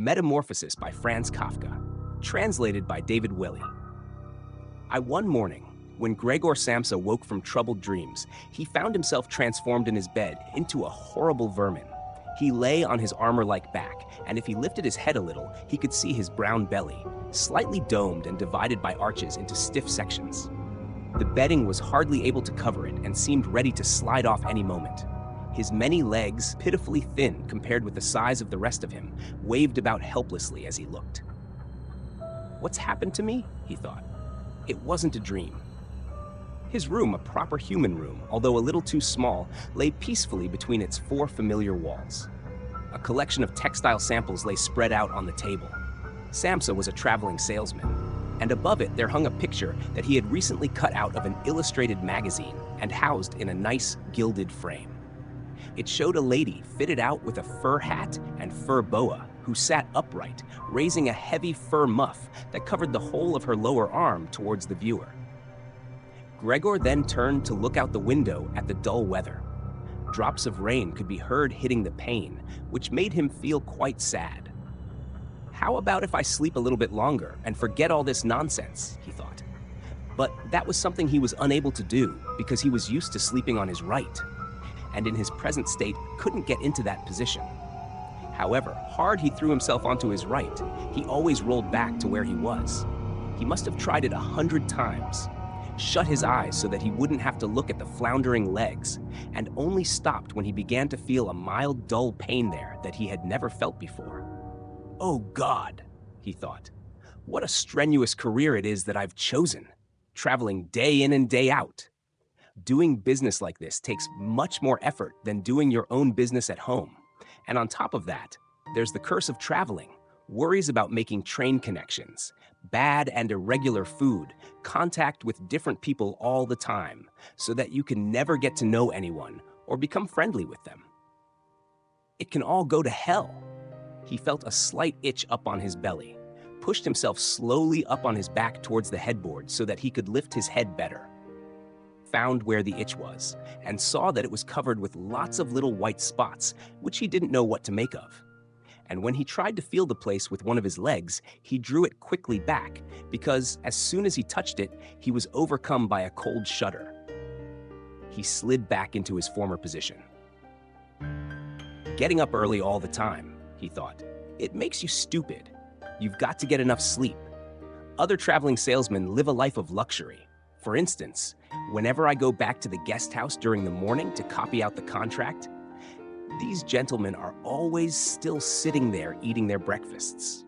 Metamorphosis by Franz Kafka, translated by David Willey. One morning, when Gregor Samsa woke from troubled dreams, he found himself transformed in his bed into a horrible vermin. He lay on his armor-like back, and if he lifted his head a little, he could see his brown belly, slightly domed and divided by arches into stiff sections. The bedding was hardly able to cover it and seemed ready to slide off any moment. His many legs, pitifully thin compared with the size of the rest of him, waved about helplessly as he looked. "What's happened to me?" he thought. It wasn't a dream. His room, a proper human room, although a little too small, lay peacefully between its four familiar walls. A collection of textile samples lay spread out on the table. Samsa was a traveling salesman, and above it there hung a picture that he had recently cut out of an illustrated magazine and housed in a nice gilded frame. It showed a lady fitted out with a fur hat and fur boa who sat upright, raising a heavy fur muff that covered the whole of her lower arm towards the viewer. Gregor then turned to look out the window at the dull weather. Drops of rain could be heard hitting the pane, which made him feel quite sad. How about if I sleep a little bit longer and forget all this nonsense, he thought. But that was something he was unable to do because he was used to sleeping on his right, and in his present state couldn't get into that position. However hard he threw himself onto his right, he always rolled back to where he was. He must have tried it 100 times, shut his eyes so that he wouldn't have to look at the floundering legs, and only stopped when he began to feel a mild, dull pain there that he had never felt before. "Oh God," he thought, "what a strenuous career it is that I've chosen, traveling day in and day out. Doing business like this takes much more effort than doing your own business at home. And on top of that, there's the curse of traveling, worries about making train connections, bad and irregular food, contact with different people all the time, so that you can never get to know anyone or become friendly with them. It can all go to hell." He felt a slight itch up on his belly, pushed himself slowly up on his back towards the headboard so that he could lift his head better. Found where the itch was, and saw that it was covered with lots of little white spots, which he didn't know what to make of. And when he tried to feel the place with one of his legs, he drew it quickly back, because as soon as he touched it, he was overcome by a cold shudder. He slid back into his former position. "Getting up early all the time," he thought. "It makes you stupid. You've got to get enough sleep. Other traveling salesmen live a life of luxury. For instance, whenever I go back to the guest house during the morning to copy out the contract, these gentlemen are always still sitting there eating their breakfasts.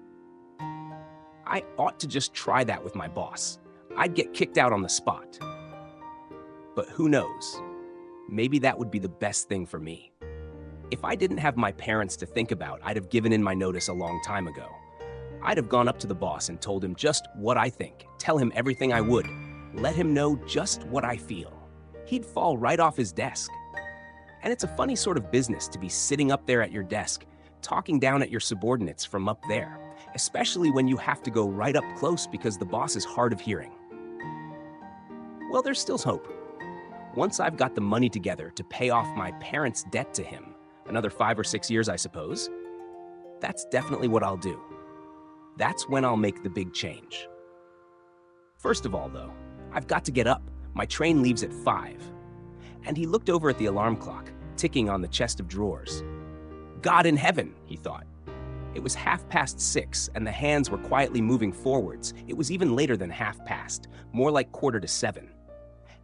I ought to just try that with my boss. I'd get kicked out on the spot. But who knows? Maybe that would be the best thing for me. If I didn't have my parents to think about, I'd have given in my notice a long time ago. I'd have gone up to the boss and told him just what I think, tell him everything I would, let him know just what I feel. He'd fall right off his desk. And it's a funny sort of business to be sitting up there at your desk, talking down at your subordinates from up there, especially when you have to go right up close because the boss is hard of hearing. Well, there's still hope. Once I've got the money together to pay off my parents' debt to him, another 5 or 6 years, I suppose, that's definitely what I'll do. That's when I'll make the big change. First of all, though, I've got to get up. My train leaves at 5. And he looked over at the alarm clock, ticking on the chest of drawers. God in heaven, he thought. It was 6:30, and the hands were quietly moving forwards. It was even later than 7:30, more like 6:45.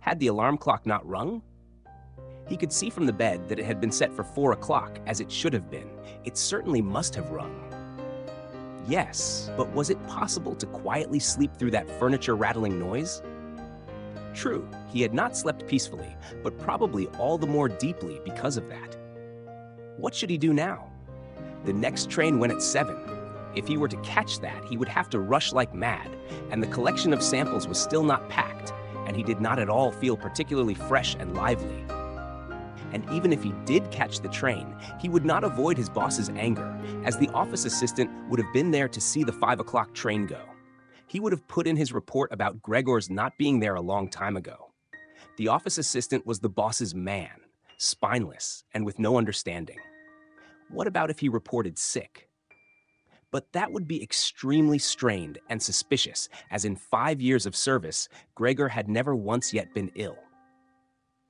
Had the alarm clock not rung? He could see from the bed that it had been set for 4 o'clock, as it should have been. It certainly must have rung. Yes, but was it possible to quietly sleep through that furniture-rattling noise? True, he had not slept peacefully, but probably all the more deeply because of that. What should he do now? The next train went at 7. If he were to catch that, he would have to rush like mad, and the collection of samples was still not packed, and he did not at all feel particularly fresh and lively. And even if he did catch the train, he would not avoid his boss's anger, as the office assistant would have been there to see the 5 o'clock train go. He would have put in his report about Gregor's not being there a long time ago. The office assistant was the boss's man, spineless and with no understanding. What about if he reported sick? But that would be extremely strained and suspicious, as in 5 years of service, Gregor had never once yet been ill.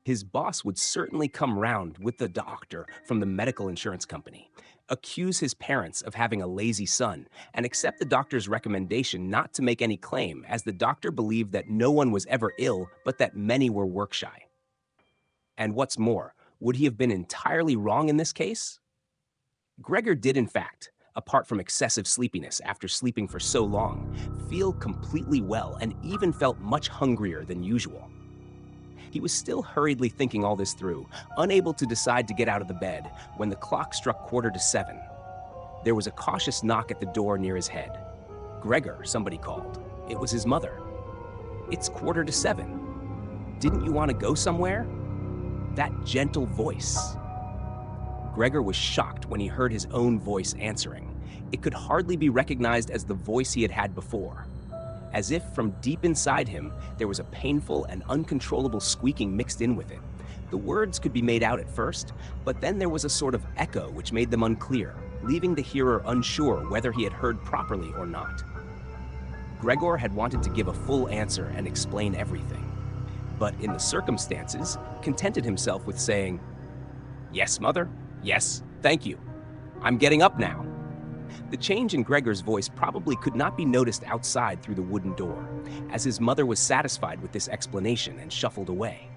His boss would certainly come round with the doctor from the medical insurance company, accuse his parents of having a lazy son, and accept the doctor's recommendation not to make any claim, as the doctor believed that no one was ever ill, but that many were work shy. And what's more, would he have been entirely wrong in this case? Gregor did, in fact, apart from excessive sleepiness after sleeping for so long, feel completely well and even felt much hungrier than usual. He was still hurriedly thinking all this through, unable to decide to get out of the bed, when the clock struck 7:15. There was a cautious knock at the door near his head. "Gregor," somebody called. It was his mother. "It's 7:15. Didn't you want to go somewhere?" That gentle voice. Gregor was shocked when he heard his own voice answering. It could hardly be recognized as the voice he had had before. As if from deep inside him, there was a painful and uncontrollable squeaking mixed in with it. The words could be made out at first, but then there was a sort of echo which made them unclear, leaving the hearer unsure whether he had heard properly or not. Gregor had wanted to give a full answer and explain everything, but in the circumstances, contented himself with saying, "Yes, mother, yes, thank you. I'm getting up now." The change in Gregor's voice probably could not be noticed outside through the wooden door, as his mother was satisfied with this explanation and shuffled away.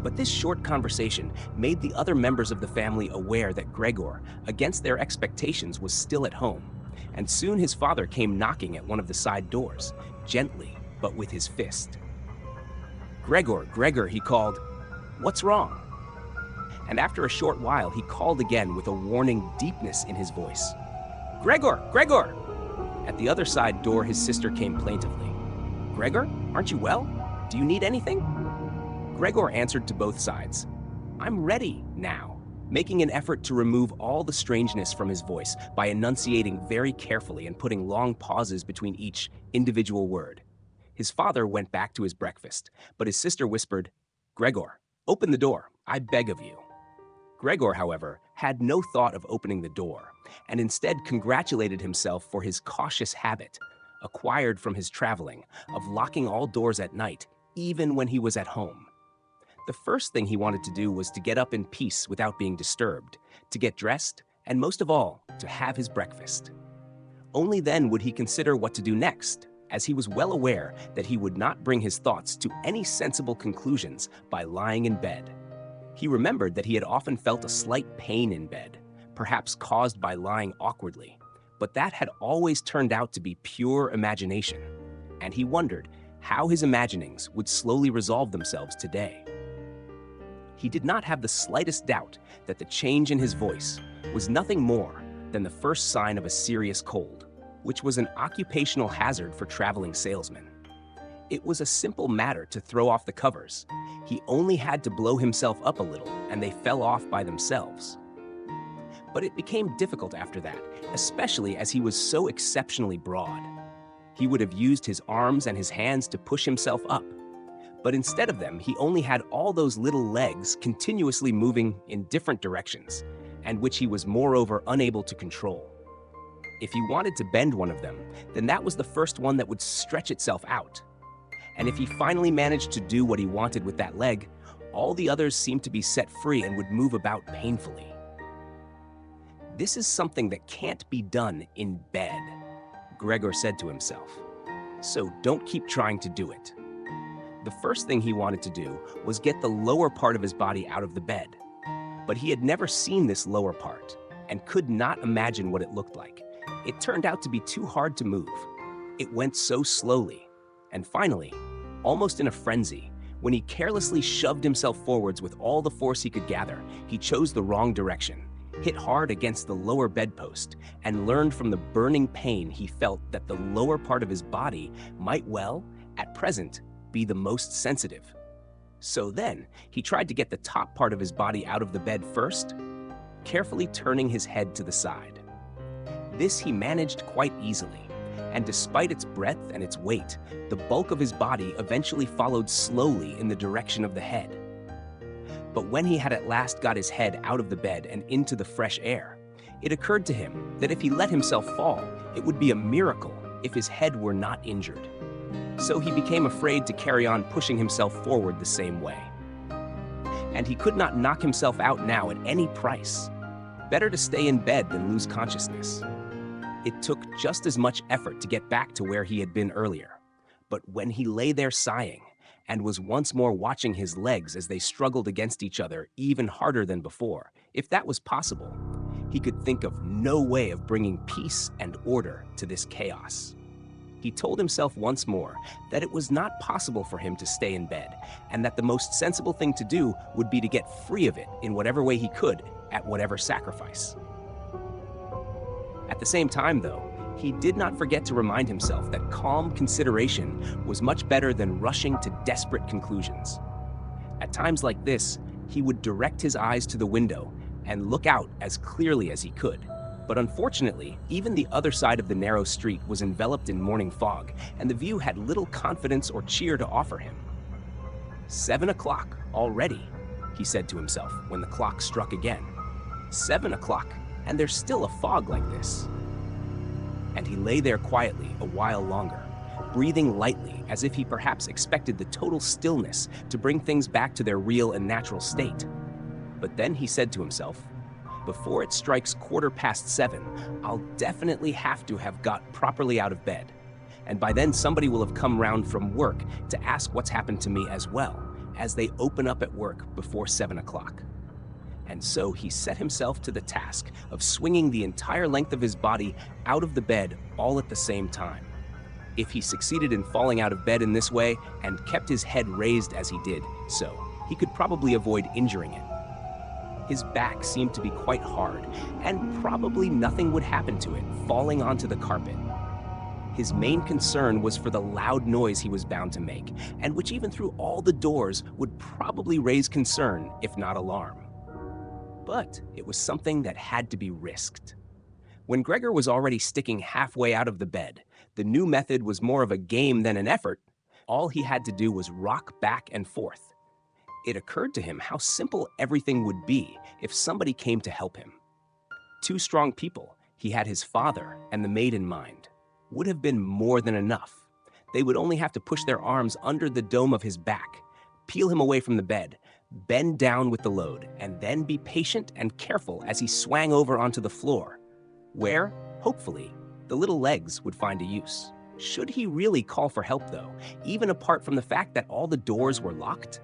But this short conversation made the other members of the family aware that Gregor, against their expectations, was still at home, and soon his father came knocking at one of the side doors, gently but with his fist. "Gregor, Gregor," he called. "What's wrong?" And after a short while, he called again with a warning deepness in his voice. "Gregor, Gregor!" At the other side door, his sister came plaintively. "Gregor, aren't you well? Do you need anything?" Gregor answered to both sides. "I'm ready now," making an effort to remove all the strangeness from his voice by enunciating very carefully and putting long pauses between each individual word. His father went back to his breakfast, but his sister whispered, "Gregor, open the door, I beg of you." Gregor, however, had no thought of opening the door, and instead congratulated himself for his cautious habit, acquired from his traveling, of locking all doors at night, even when he was at home. The first thing he wanted to do was to get up in peace without being disturbed, to get dressed, and most of all, to have his breakfast. Only then would he consider what to do next, as he was well aware that he would not bring his thoughts to any sensible conclusions by lying in bed. He remembered that he had often felt a slight pain in bed, perhaps caused by lying awkwardly, but that had always turned out to be pure imagination, and he wondered how his imaginings would slowly resolve themselves today. He did not have the slightest doubt that the change in his voice was nothing more than the first sign of a serious cold, which was an occupational hazard for traveling salesmen. It was a simple matter to throw off the covers. He only had to blow himself up a little, and they fell off by themselves. But it became difficult after that, especially as he was so exceptionally broad. He would have used his arms and his hands to push himself up, but instead of them, he only had all those little legs continuously moving in different directions, and which he was moreover unable to control. If he wanted to bend one of them, then that was the first one that would stretch itself out. And if he finally managed to do what he wanted with that leg, all the others seemed to be set free and would move about painfully. "This is something that can't be done in bed," Gregor said to himself. "So don't keep trying to do it." The first thing he wanted to do was get the lower part of his body out of the bed. But he had never seen this lower part and could not imagine what it looked like. It turned out to be too hard to move. It went so slowly. And finally, almost in a frenzy, when he carelessly shoved himself forwards with all the force he could gather, he chose the wrong direction, hit hard against the lower bedpost, and learned from the burning pain he felt that the lower part of his body might well, at present, be the most sensitive. So then, he tried to get the top part of his body out of the bed first, carefully turning his head to the side. This he managed quite easily, and despite its breadth and its weight, the bulk of his body eventually followed slowly in the direction of the head. But when he had at last got his head out of the bed and into the fresh air, It occurred to him that if he let himself fall, it would be a miracle if his head were not injured. So he became afraid to carry on pushing himself forward the same way. And he could not knock himself out now at any price. Better to stay in bed than lose consciousness. It took just as much effort to get back to where he had been earlier. But when he lay there sighing, and was once more watching his legs as they struggled against each other even harder than before, if that was possible, he could think of no way of bringing peace and order to this chaos. He told himself once more that it was not possible for him to stay in bed, and that the most sensible thing to do would be to get free of it in whatever way he could, at whatever sacrifice. At the same time, though, he did not forget to remind himself that calm consideration was much better than rushing to desperate conclusions. At times like this, he would direct his eyes to the window and look out as clearly as he could. But unfortunately, even the other side of the narrow street was enveloped in morning fog, and the view had little confidence or cheer to offer him. 7 o'clock already, he said to himself when the clock struck again. 7 o'clock, and there's still a fog like this. And he lay there quietly a while longer, breathing lightly as if he perhaps expected the total stillness to bring things back to their real and natural state. But then he said to himself, before it strikes 7:15, I'll definitely have to have got properly out of bed. And by then somebody will have come round from work to ask what's happened to me as well, as they open up at work before 7 o'clock. And so he set himself to the task of swinging the entire length of his body out of the bed all at the same time. If he succeeded in falling out of bed in this way and kept his head raised as he did so, he could probably avoid injuring it. His back seemed to be quite hard, and probably nothing would happen to it falling onto the carpet. His main concern was for the loud noise he was bound to make, and which even through all the doors would probably raise concern, if not alarm. But it was something that had to be risked. When Gregor was already sticking halfway out of the bed, the new method was more of a game than an effort. All he had to do was rock back and forth. It occurred to him how simple everything would be if somebody came to help him. 2 strong people, he had his father and the maid in mind, would have been more than enough. They would only have to push their arms under the dome of his back, peel him away from the bed, bend down with the load, and then be patient and careful as he swang over onto the floor, where, hopefully, the little legs would find a use. Should he really call for help, though, even apart from the fact that all the doors were locked?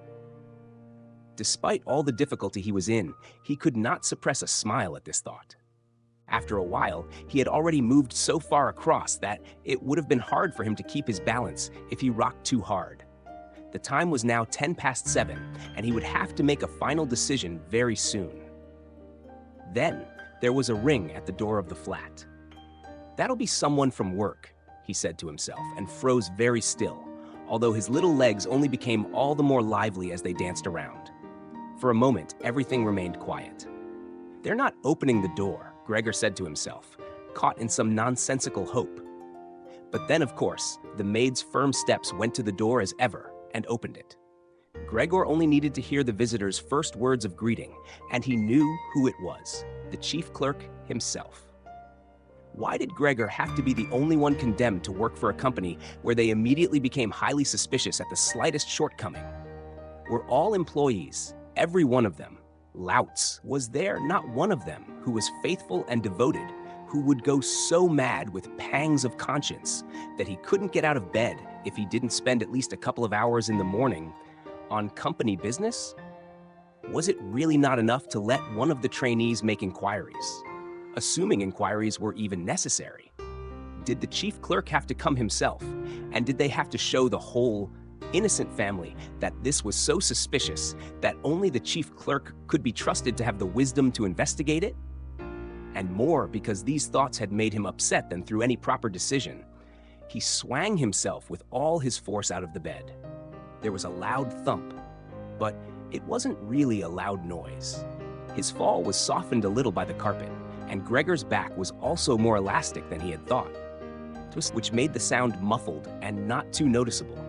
Despite all the difficulty he was in, he could not suppress a smile at this thought. After a while, he had already moved so far across that it would have been hard for him to keep his balance if he rocked too hard. The time was now 7:10, and he would have to make a final decision very soon. Then, there was a ring at the door of the flat. That'll be someone from work, he said to himself, and froze very still, although his little legs only became all the more lively as they danced around. For a moment, everything remained quiet. They're not opening the door, Gregor said to himself, caught in some nonsensical hope. But then, of course, the maid's firm steps went to the door as ever, and opened it. Gregor only needed to hear the visitor's first words of greeting, and he knew who it was, the chief clerk himself. Why did Gregor have to be the only one condemned to work for a company where they immediately became highly suspicious at the slightest shortcoming? Were all employees, every one of them, louts? Was there not one of them who was faithful and devoted, who would go so mad with pangs of conscience that he couldn't get out of bed if he didn't spend at least a couple of hours in the morning on company business? Was it really not enough to let one of the trainees make inquiries, assuming inquiries were even necessary? Did the chief clerk have to come himself, and did they have to show the whole innocent family that this was so suspicious that only the chief clerk could be trusted to have the wisdom to investigate it? And more because these thoughts had made him upset than through any proper decision, he swang himself with all his force out of the bed. There was a loud thump, but it wasn't really a loud noise. His fall was softened a little by the carpet, and Gregor's back was also more elastic than he had thought, which made the sound muffled and not too noticeable.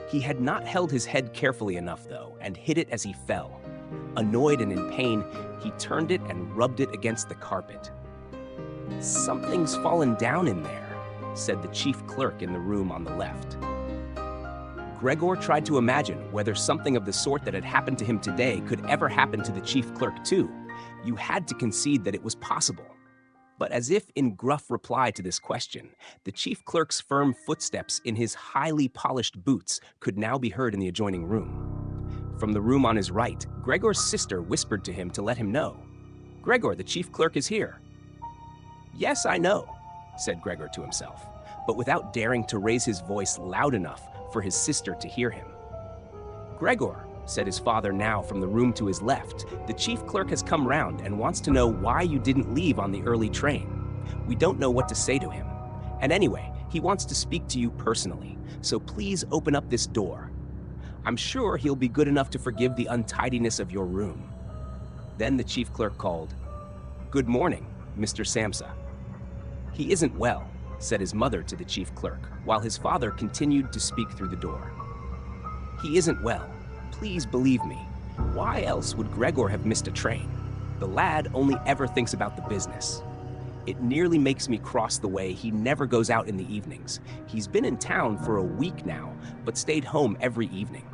He had not held his head carefully enough, though, and hit it as he fell, Annoyed and in pain, he turned it and rubbed it against the carpet. "Something's fallen down in there," said the chief clerk in the room on the left. Gregor tried to imagine whether something of the sort that had happened to him today could ever happen to the chief clerk too. You had to concede that it was possible. But as if in gruff reply to this question, the chief clerk's firm footsteps in his highly polished boots could now be heard in the adjoining room. From the room on his right, Gregor's sister whispered to him to let him know. "Gregor, the chief clerk is here." "Yes, I know," said Gregor to himself, but without daring to raise his voice loud enough for his sister to hear him. "Gregor," said his father now from the room to his left, "the chief clerk has come round and wants to know why you didn't leave on the early train. We don't know what to say to him. And anyway, he wants to speak to you personally, so please open up this door. I'm sure he'll be good enough to forgive the untidiness of your room." Then the chief clerk called, "Good morning, Mr. Samsa." "He isn't well," said his mother to the chief clerk, while his father continued to speak through the door. "He isn't well. Please believe me. Why else would Gregor have missed a train? The lad only ever thinks about the business. It nearly makes me cross the way he never goes out in the evenings. He's been in town for a week now, but stayed home every evening.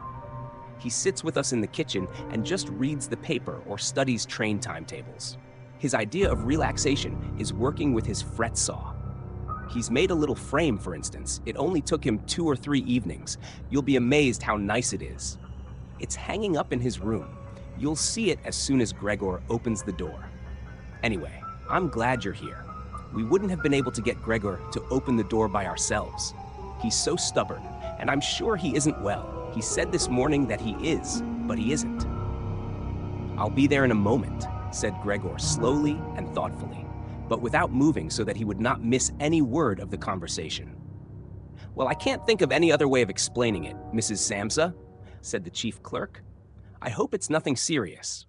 He sits with us in the kitchen and just reads the paper or studies train timetables. His idea of relaxation is working with his fret saw. He's made a little frame, for instance. It only took him 2 or 3 evenings. You'll be amazed how nice it is. It's hanging up in his room. You'll see it as soon as Gregor opens the door. Anyway, I'm glad you're here. We wouldn't have been able to get Gregor to open the door by ourselves. He's so stubborn, and I'm sure he isn't well. He said this morning that he is, but he isn't." "I'll be there in a moment," said Gregor slowly and thoughtfully, but without moving so that he would not miss any word of the conversation. "Well, I can't think of any other way of explaining it, Mrs. Samsa," said the chief clerk. "I hope it's nothing serious.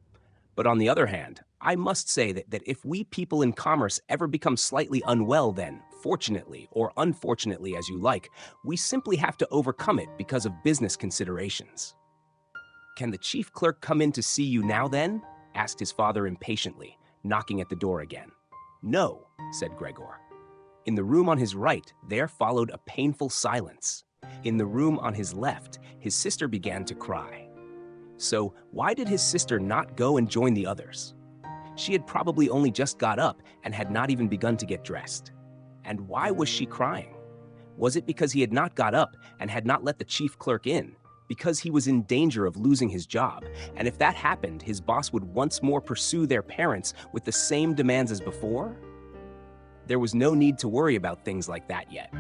But on the other hand, I must say that if we people in commerce ever become slightly unwell, then, fortunately or unfortunately as you like, we simply have to overcome it because of business considerations." "Can the chief clerk come in to see you now then?" asked his father impatiently, knocking at the door again. "No," said Gregor. In the room on his right, there followed a painful silence. In the room on his left, his sister began to cry. So why did his sister not go and join the others? She had probably only just got up and had not even begun to get dressed. And why was she crying? Was it because he had not got up and had not let the chief clerk in? Because he was in danger of losing his job, and if that happened, his boss would once more pursue their parents with the same demands as before? There was no need to worry about things like that yet.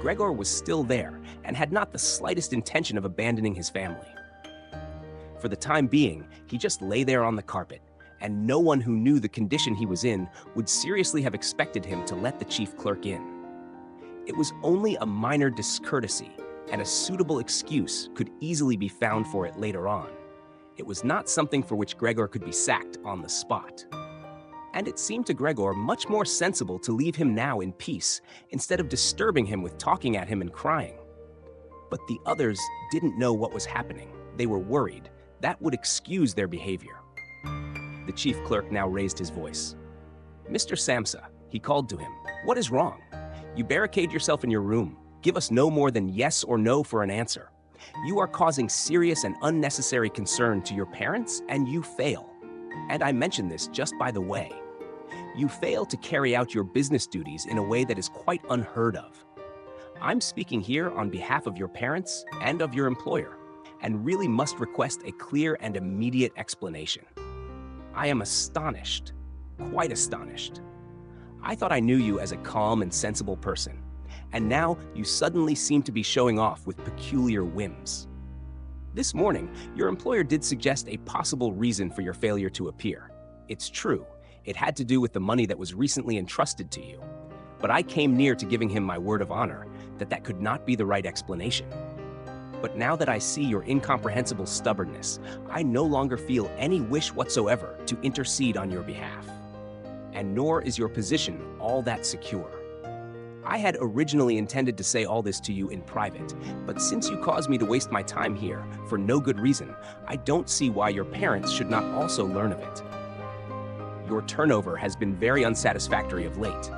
Gregor was still there and had not the slightest intention of abandoning his family. For the time being, he just lay there on the carpet, and no one who knew the condition he was in would seriously have expected him to let the chief clerk in. It was only a minor discourtesy, and a suitable excuse could easily be found for it later on. It was not something for which Gregor could be sacked on the spot. And it seemed to Gregor much more sensible to leave him now in peace, instead of disturbing him with talking at him and crying. But the others didn't know what was happening. They were worried. That would excuse their behavior. The chief clerk now raised his voice. "Mr. Samsa," he called to him, "what is wrong? You barricade yourself in your room. Give us no more than yes or no for an answer. You are causing serious and unnecessary concern to your parents, and you fail. And I mention this just by the way. You fail to carry out your business duties in a way that is quite unheard of. I'm speaking here on behalf of your parents and of your employer, and really must request a clear and immediate explanation. I am astonished, quite astonished. I thought I knew you as a calm and sensible person, and now you suddenly seem to be showing off with peculiar whims. This morning, your employer did suggest a possible reason for your failure to appear. It's true, it had to do with the money that was recently entrusted to you. But I came near to giving him my word of honor that that could not be the right explanation. But now that I see your incomprehensible stubbornness, I no longer feel any wish whatsoever to intercede on your behalf. And nor is your position all that secure. I had originally intended to say all this to you in private, but since you caused me to waste my time here for no good reason, I don't see why your parents should not also learn of it. Your turnover has been very unsatisfactory of late.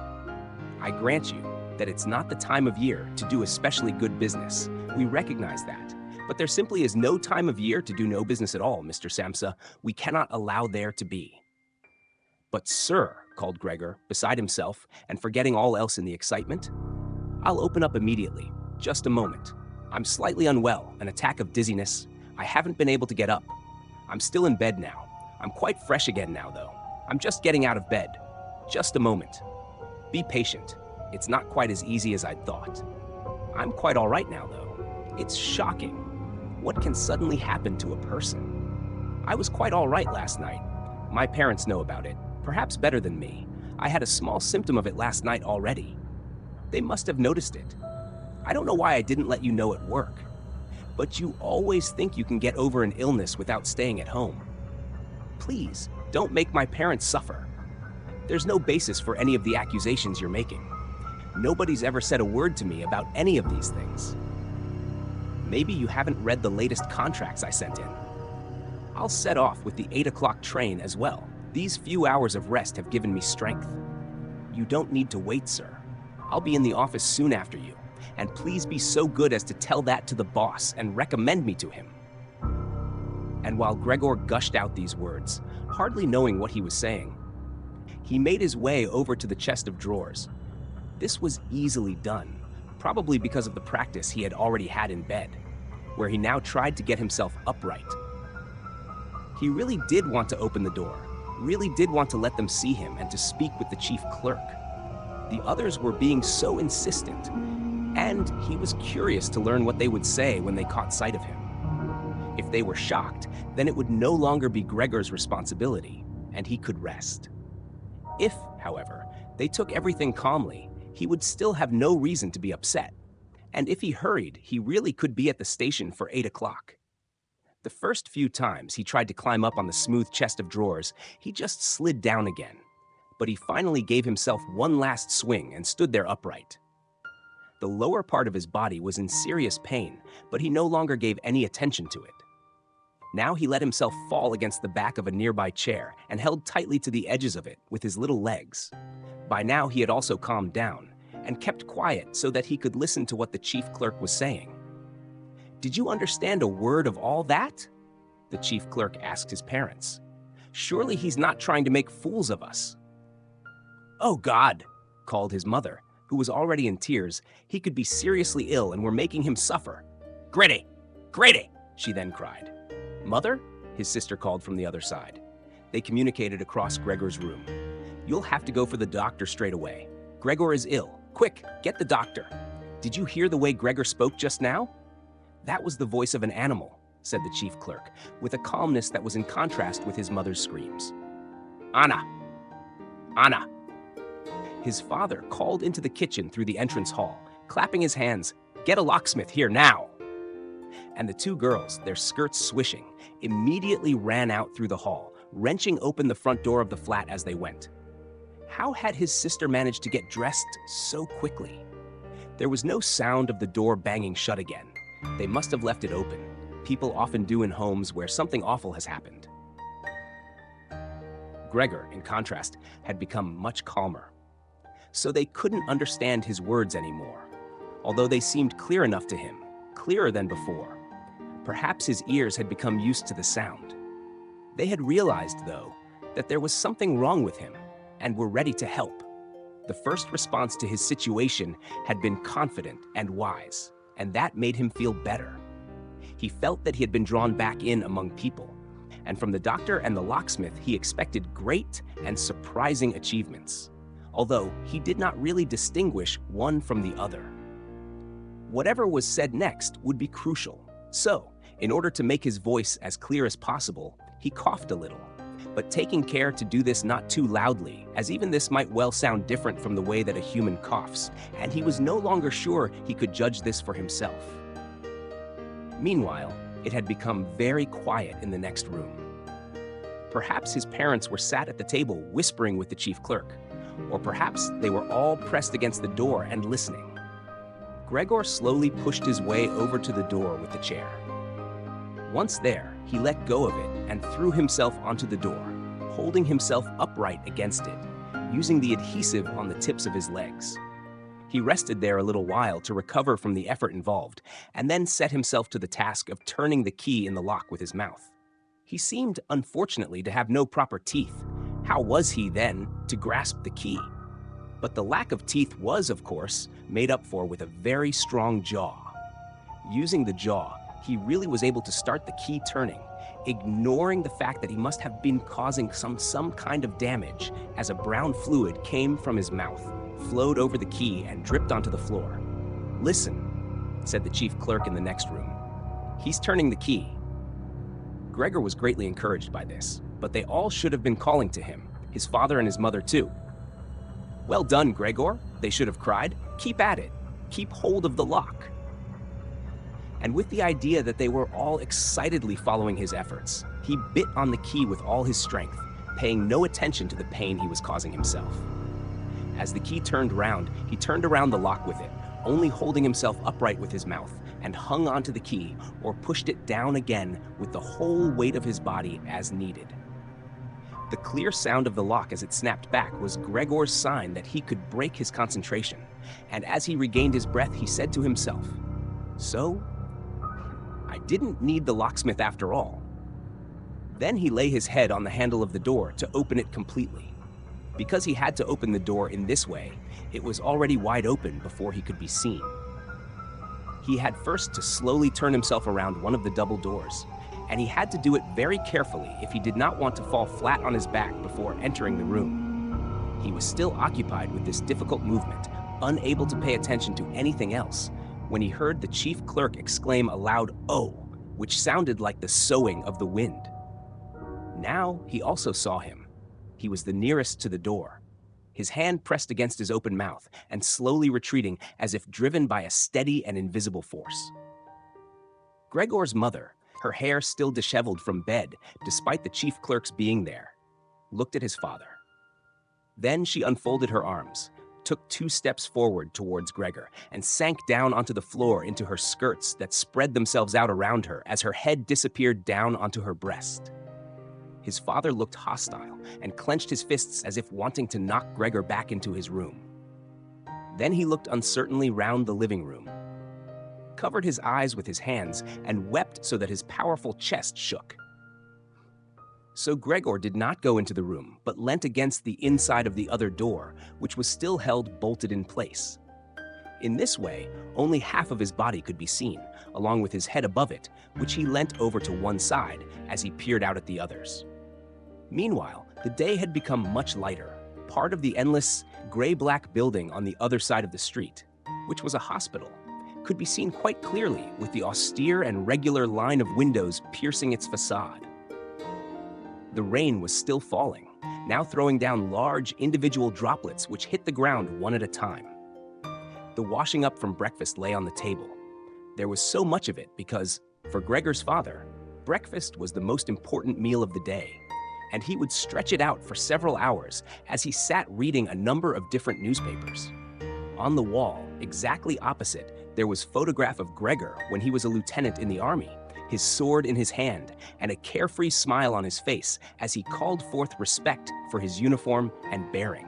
I grant you that it's not the time of year to do especially good business. We recognize that. But there simply is no time of year to do no business at all, Mr. Samsa. We cannot allow there to be. But sir, called Gregor, beside himself and forgetting all else in the excitement, I'll open up immediately. Just a moment. I'm slightly unwell, an attack of dizziness. I haven't been able to get up. I'm still in bed now. I'm quite fresh again now, though. I'm just getting out of bed. Just a moment. Be patient. It's not quite as easy as I'd thought. I'm quite all right now, though. It's shocking. What can suddenly happen to a person? I was quite all right last night. My parents know about it, perhaps better than me. I had a small symptom of it last night already. They must have noticed it. I don't know why I didn't let you know at work. But you always think you can get over an illness without staying at home. Please, don't make my parents suffer. There's no basis for any of the accusations you're making. Nobody's ever said a word to me about any of these things. Maybe you haven't read the latest contracts I sent in. I'll set off with the 8 o'clock train as well. These few hours of rest have given me strength. You don't need to wait, sir. I'll be in the office soon after you, and please be so good as to tell that to the boss and recommend me to him. And while Gregor gushed out these words, hardly knowing what he was saying, he made his way over to the chest of drawers. This was easily done, probably because of the practice he had already had in bed, where he now tried to get himself upright. He really did want to open the door, really did want to let them see him and to speak with the chief clerk. The others were being so insistent, and he was curious to learn what they would say when they caught sight of him. If they were shocked, then it would no longer be Gregor's responsibility, and he could rest. If, however, they took everything calmly, he would still have no reason to be upset. And if he hurried, he really could be at the station for 8 o'clock. The first few times he tried to climb up on the smooth chest of drawers, he just slid down again. But he finally gave himself one last swing and stood there upright. The lower part of his body was in serious pain, but he no longer gave any attention to it. Now he let himself fall against the back of a nearby chair and held tightly to the edges of it with his little legs. By now he had also calmed down and kept quiet so that he could listen to what the chief clerk was saying. "Did you understand a word of all that?" the chief clerk asked his parents. "Surely he's not trying to make fools of us." "Oh God," called his mother, who was already in tears. He could be seriously ill and were making him suffer. "Grady! Grady!" she then cried. "Mother?" his sister called from the other side. They communicated across Gregor's room. "You'll have to go for the doctor straight away. Gregor is ill. Quick, get the doctor. Did you hear the way Gregor spoke just now?" "That was the voice of an animal," said the chief clerk, with a calmness that was in contrast with his mother's screams. "Anna! Anna!" His father called into the kitchen through the entrance hall, clapping his hands. "Get a locksmith here now!" And the two girls, their skirts swishing, immediately ran out through the hall, wrenching open the front door of the flat as they went. How had his sister managed to get dressed so quickly? There was no sound of the door banging shut again. They must have left it open. People often do in homes where something awful has happened. Gregor, in contrast, had become much calmer. So they couldn't understand his words anymore, although they seemed clear enough to him, clearer than before. Perhaps his ears had become used to the sound. They had realized, though, that there was something wrong with him, and were ready to help. The first response to his situation had been confident and wise, and that made him feel better. He felt that he had been drawn back in among people, and from the doctor and the locksmith he expected great and surprising achievements, although he did not really distinguish one from the other. Whatever was said next would be crucial, so, in order to make his voice as clear as possible, he coughed a little, but taking care to do this not too loudly, as even this might well sound different from the way that a human coughs, and he was no longer sure he could judge this for himself. Meanwhile, it had become very quiet in the next room. Perhaps his parents were sat at the table whispering with the chief clerk, Or perhaps they were all pressed against the door and listening. Gregor slowly pushed his way over to the door with the chair. Once there, he let go of it and threw himself onto the door, holding himself upright against it, using the adhesive on the tips of his legs. He rested there a little while to recover from the effort involved, and then set himself to the task of turning the key in the lock with his mouth. He seemed, unfortunately, to have no proper teeth. How was he, then, to grasp the key? But the lack of teeth was, of course, made up for with a very strong jaw. Using the jaw, he really was able to start the key turning, ignoring the fact that he must have been causing some kind of damage as a brown fluid came from his mouth, flowed over the key, and dripped onto the floor. "Listen," said the chief clerk in the next room. "He's turning the key." Gregor was greatly encouraged by this, but they all should have been calling to him, his father and his mother too. "Well done, Gregor," they should have cried. "Keep at it. Keep hold of the lock." And with the idea that they were all excitedly following his efforts, he bit on the key with all his strength, paying no attention to the pain he was causing himself. As the key turned round, he turned around the lock with it, only holding himself upright with his mouth, and hung onto the key or pushed it down again with the whole weight of his body as needed. The clear sound of the lock as it snapped back was Gregor's sign that he could break his concentration, and as he regained his breath, he said to himself, "So, I didn't need the locksmith after all." Then he lay his head on the handle of the door to open it completely. Because he had to open the door in this way, it was already wide open before he could be seen. He had first to slowly turn himself around one of the double doors, and he had to do it very carefully if he did not want to fall flat on his back before entering the room. He was still occupied with this difficult movement, unable to pay attention to anything else, when he heard the chief clerk exclaim a loud "Oh," which sounded like the soughing of the wind. Now he also saw him. He was the nearest to the door, his hand pressed against his open mouth and slowly retreating as if driven by a steady and invisible force. Gregor's mother, her hair still disheveled from bed despite the chief clerk's being there, looked at his father. Then she unfolded her arms, took 2 steps forward towards Gregor, and sank down onto the floor into her skirts that spread themselves out around her as her head disappeared down onto her breast. His father looked hostile and clenched his fists as if wanting to knock Gregor back into his room. Then he looked uncertainly round the living room, covered his eyes with his hands, and wept so that his powerful chest shook. So Gregor did not go into the room, but leant against the inside of the other door, which was still held bolted in place. In this way, only half of his body could be seen, along with his head above it, which he leant over to one side as he peered out at the others. Meanwhile, the day had become much lighter. Part of the endless, gray-black building on the other side of the street, which was a hospital, could be seen quite clearly with the austere and regular line of windows piercing its facade. The rain was still falling, now throwing down large individual droplets which hit the ground one at a time. The washing up from breakfast lay on the table. There was so much of it because, for Gregor's father, breakfast was the most important meal of the day, and he would stretch it out for several hours as he sat reading a number of different newspapers. On the wall, exactly opposite, there was a photograph of Gregor when he was a lieutenant in the army, his sword in his hand, and a carefree smile on his face as he called forth respect for his uniform and bearing.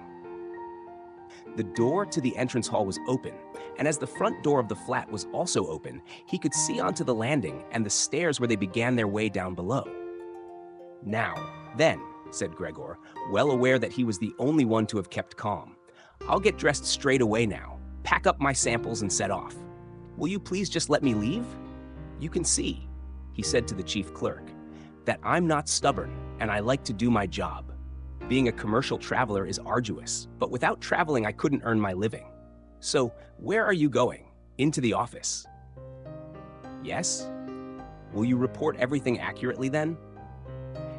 The door to the entrance hall was open, and as the front door of the flat was also open, he could see onto the landing and the stairs where they began their way down below. "Now, then," said Gregor, well aware that he was the only one to have kept calm, "I'll get dressed straight away now, pack up my samples and set off. Will you please just let me leave? You can see," he said to the chief clerk, "that I'm not stubborn and I like to do my job. Being a commercial traveler is arduous, but without traveling I couldn't earn my living. So, where are you going? Into the office?" "Yes." "Will you report everything accurately then?"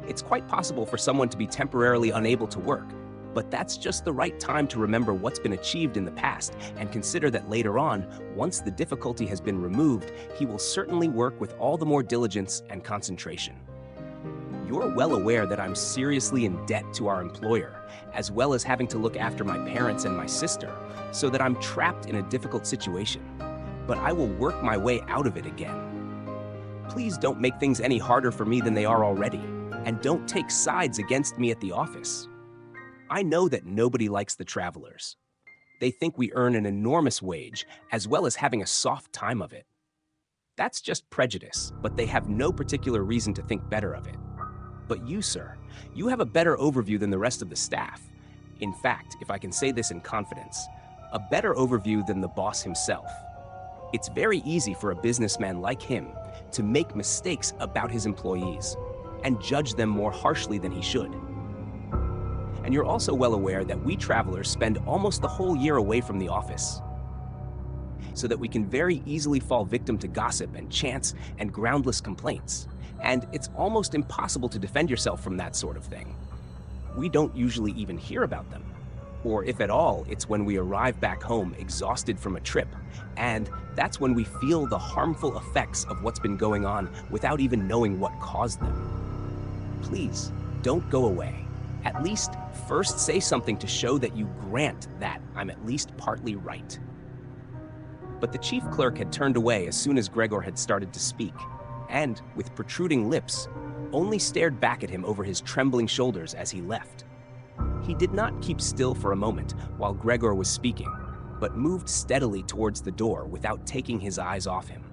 It's quite possible for someone to be temporarily unable to work, but that's just the right time to remember what's been achieved in the past and consider that later on, once the difficulty has been removed, he will certainly work with all the more diligence and concentration. You're well aware that I'm seriously in debt to our employer, as well as having to look after my parents and my sister, so that I'm trapped in a difficult situation. But I will work my way out of it again. Please don't make things any harder for me than they are already, and don't take sides against me at the office. I know that nobody likes the travelers. They think we earn an enormous wage, as well as having a soft time of it. That's just prejudice, but they have no particular reason to think better of it. But you, sir, you have a better overview than the rest of the staff. In fact, if I can say this in confidence, a better overview than the boss himself. It's very easy for a businessman like him to make mistakes about his employees and judge them more harshly than he should. And you're also well aware that we travelers spend almost the whole year away from the office, so that we can very easily fall victim to gossip and chance and groundless complaints. And it's almost impossible to defend yourself from that sort of thing. We don't usually even hear about them. Or if at all, it's when we arrive back home exhausted from a trip. And that's when we feel the harmful effects of what's been going on without even knowing what caused them. Please, don't go away. At least first say something to show that you grant that I'm at least partly right. But the chief clerk had turned away as soon as Gregor had started to speak, and, with protruding lips, only stared back at him over his trembling shoulders as he left. He did not keep still for a moment while Gregor was speaking, but moved steadily towards the door without taking his eyes off him.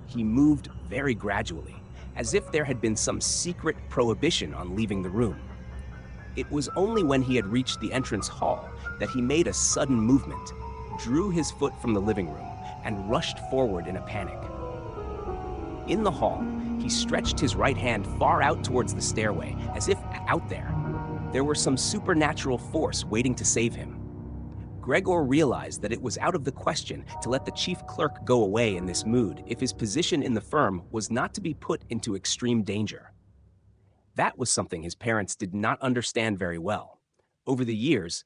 He moved very gradually, as if there had been some secret prohibition on leaving the room. It was only when he had reached the entrance hall that he made a sudden movement, drew his foot from the living room, and rushed forward in a panic. In the hall, he stretched his right hand far out towards the stairway, as if out there were some supernatural force waiting to save him. Gregor realized that it was out of the question to let the chief clerk go away in this mood if his position in the firm was not to be put into extreme danger. That was something his parents did not understand very well. Over the years,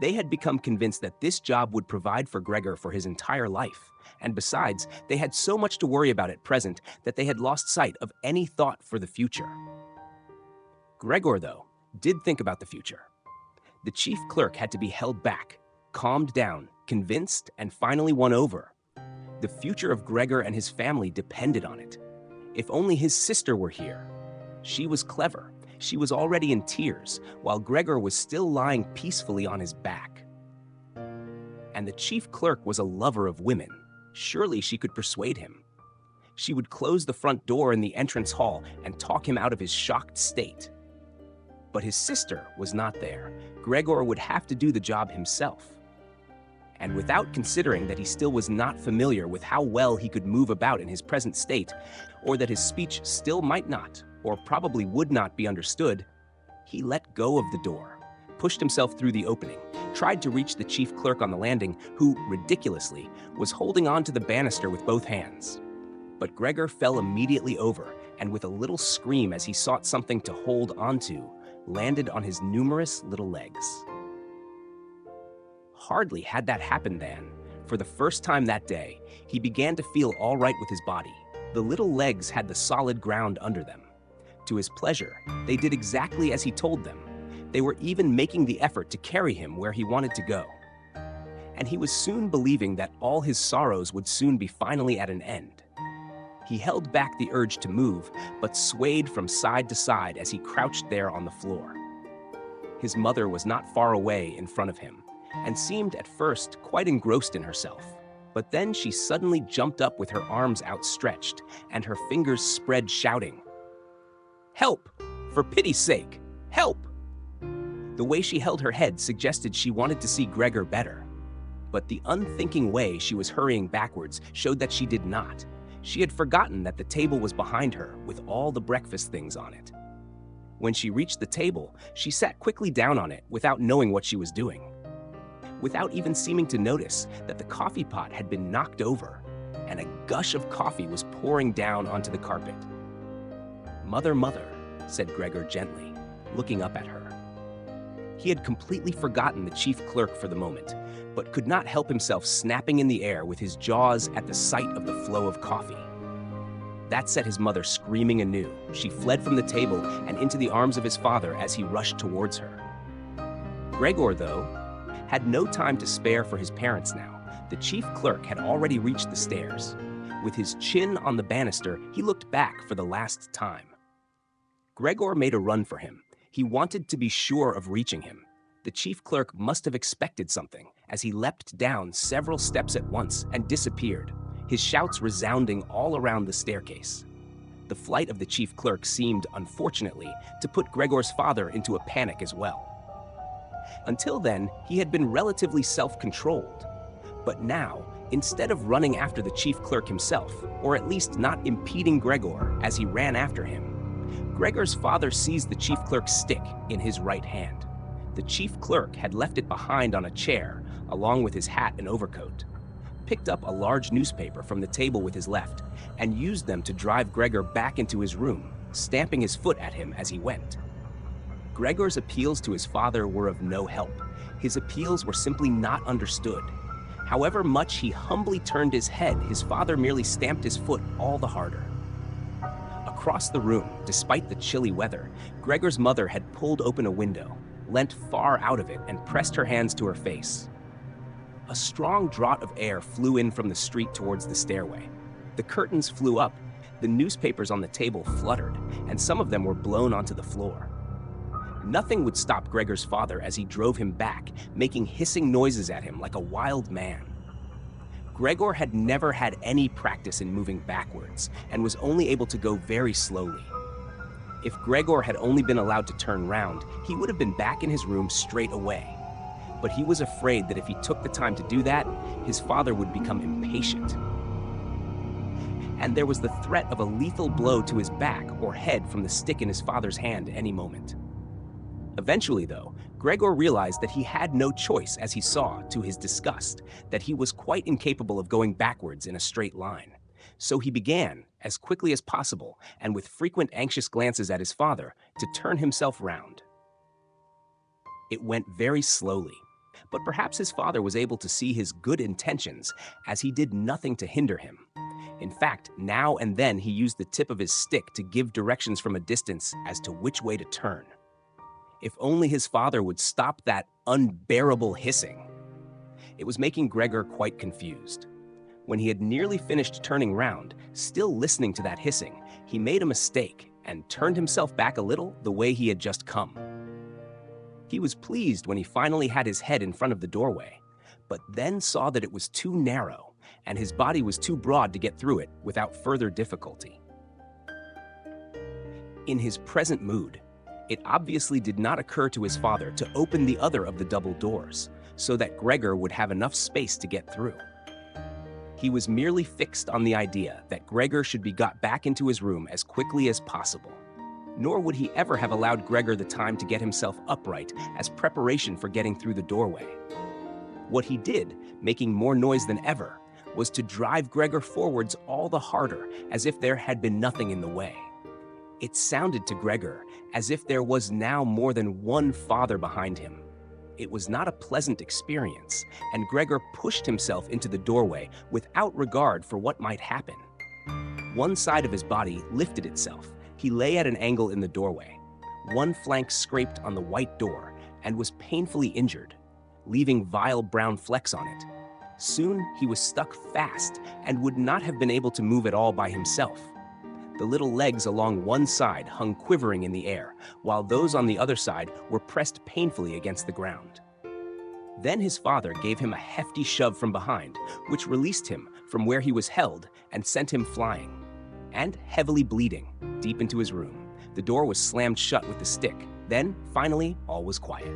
they had become convinced that this job would provide for Gregor for his entire life, and besides, they had so much to worry about at present that they had lost sight of any thought for the future. Gregor, though, did think about the future. The chief clerk had to be held back, calmed down, convinced, and finally won over. The future of Gregor and his family depended on it. If only his sister were here. She was clever. She was already in tears, while Gregor was still lying peacefully on his back. And the chief clerk was a lover of women. Surely she could persuade him. She would close the front door in the entrance hall and talk him out of his shocked state. But his sister was not there. Gregor would have to do the job himself. And without considering that he still was not familiar with how well he could move about in his present state, or that his speech still might not, or probably would not be understood, he let go of the door, pushed himself through the opening, tried to reach the chief clerk on the landing, who, ridiculously, was holding on to the banister with both hands. But Gregor fell immediately over, and with a little scream as he sought something to hold onto, landed on his numerous little legs. Hardly had that happened then. For the first time that day, he began to feel all right with his body. The little legs had the solid ground under them. To his pleasure, they did exactly as he told them. They were even making the effort to carry him where he wanted to go. And he was soon believing that all his sorrows would soon be finally at an end. He held back the urge to move, but swayed from side to side as he crouched there on the floor. His mother was not far away in front of him, and seemed at first quite engrossed in herself. But then she suddenly jumped up with her arms outstretched, and her fingers spread, shouting, "Help! For pity's sake, help!" The way she held her head suggested she wanted to see Gregor better. But the unthinking way she was hurrying backwards showed that she did not. She had forgotten that the table was behind her with all the breakfast things on it. When she reached the table, she sat quickly down on it without knowing what she was doing, without even seeming to notice that the coffee pot had been knocked over, and a gush of coffee was pouring down onto the carpet. "Mother, mother," said Gregor gently, looking up at her. He had completely forgotten the chief clerk for the moment, but could not help himself snapping in the air with his jaws at the sight of the flow of coffee. That set his mother screaming anew. She fled from the table and into the arms of his father as he rushed towards her. Gregor, though, had no time to spare for his parents now. The chief clerk had already reached the stairs. With his chin on the banister, he looked back for the last time. Gregor made a run for him. He wanted to be sure of reaching him. The chief clerk must have expected something, as he leapt down several steps at once and disappeared, his shouts resounding all around the staircase. The flight of the chief clerk seemed, unfortunately, to put Gregor's father into a panic as well. Until then, he had been relatively self-controlled. But now, instead of running after the chief clerk himself, or at least not impeding Gregor as he ran after him, Gregor's father seized the chief clerk's stick in his right hand. The chief clerk had left it behind on a chair, along with his hat and overcoat, picked up a large newspaper from the table with his left, and used them to drive Gregor back into his room, stamping his foot at him as he went. Gregor's appeals to his father were of no help. His appeals were simply not understood. However much he humbly turned his head, his father merely stamped his foot all the harder. Across the room, despite the chilly weather, Gregor's mother had pulled open a window, leant far out of it, and pressed her hands to her face. A strong draught of air flew in from the street towards the stairway. The curtains flew up, the newspapers on the table fluttered, and some of them were blown onto the floor. Nothing would stop Gregor's father as he drove him back, making hissing noises at him like a wild man. Gregor had never had any practice in moving backwards and was only able to go very slowly. If Gregor had only been allowed to turn round, he would have been back in his room straight away. But he was afraid that if he took the time to do that, his father would become impatient. And there was the threat of a lethal blow to his back or head from the stick in his father's hand any moment. Eventually, though, Gregor realized that he had no choice as he saw, to his disgust, that he was quite incapable of going backwards in a straight line. So he began, as quickly as possible, and with frequent anxious glances at his father, to turn himself round. It went very slowly, but perhaps his father was able to see his good intentions, as he did nothing to hinder him. In fact, now and then he used the tip of his stick to give directions from a distance as to which way to turn. If only his father would stop that unbearable hissing. It was making Gregor quite confused. When he had nearly finished turning round, still listening to that hissing, he made a mistake and turned himself back a little the way he had just come. He was pleased when he finally had his head in front of the doorway, but then saw that it was too narrow and his body was too broad to get through it without further difficulty. In his present mood, it obviously did not occur to his father to open the other of the double doors, so that Gregor would have enough space to get through. He was merely fixed on the idea that Gregor should be got back into his room as quickly as possible. Nor would he ever have allowed Gregor the time to get himself upright as preparation for getting through the doorway. What he did, making more noise than ever, was to drive Gregor forwards all the harder, as if there had been nothing in the way. It sounded to Gregor as if there was now more than one father behind him. It was not a pleasant experience, and Gregor pushed himself into the doorway without regard for what might happen. One side of his body lifted itself. He lay at an angle in the doorway. One flank scraped on the white door and was painfully injured, leaving vile brown flecks on it. Soon he was stuck fast and would not have been able to move at all by himself. The little legs along one side hung quivering in the air, while those on the other side were pressed painfully against the ground. Then his father gave him a hefty shove from behind, which released him from where he was held and sent him flying. And heavily bleeding, deep into his room. The door was slammed shut with the stick. Then, finally, all was quiet.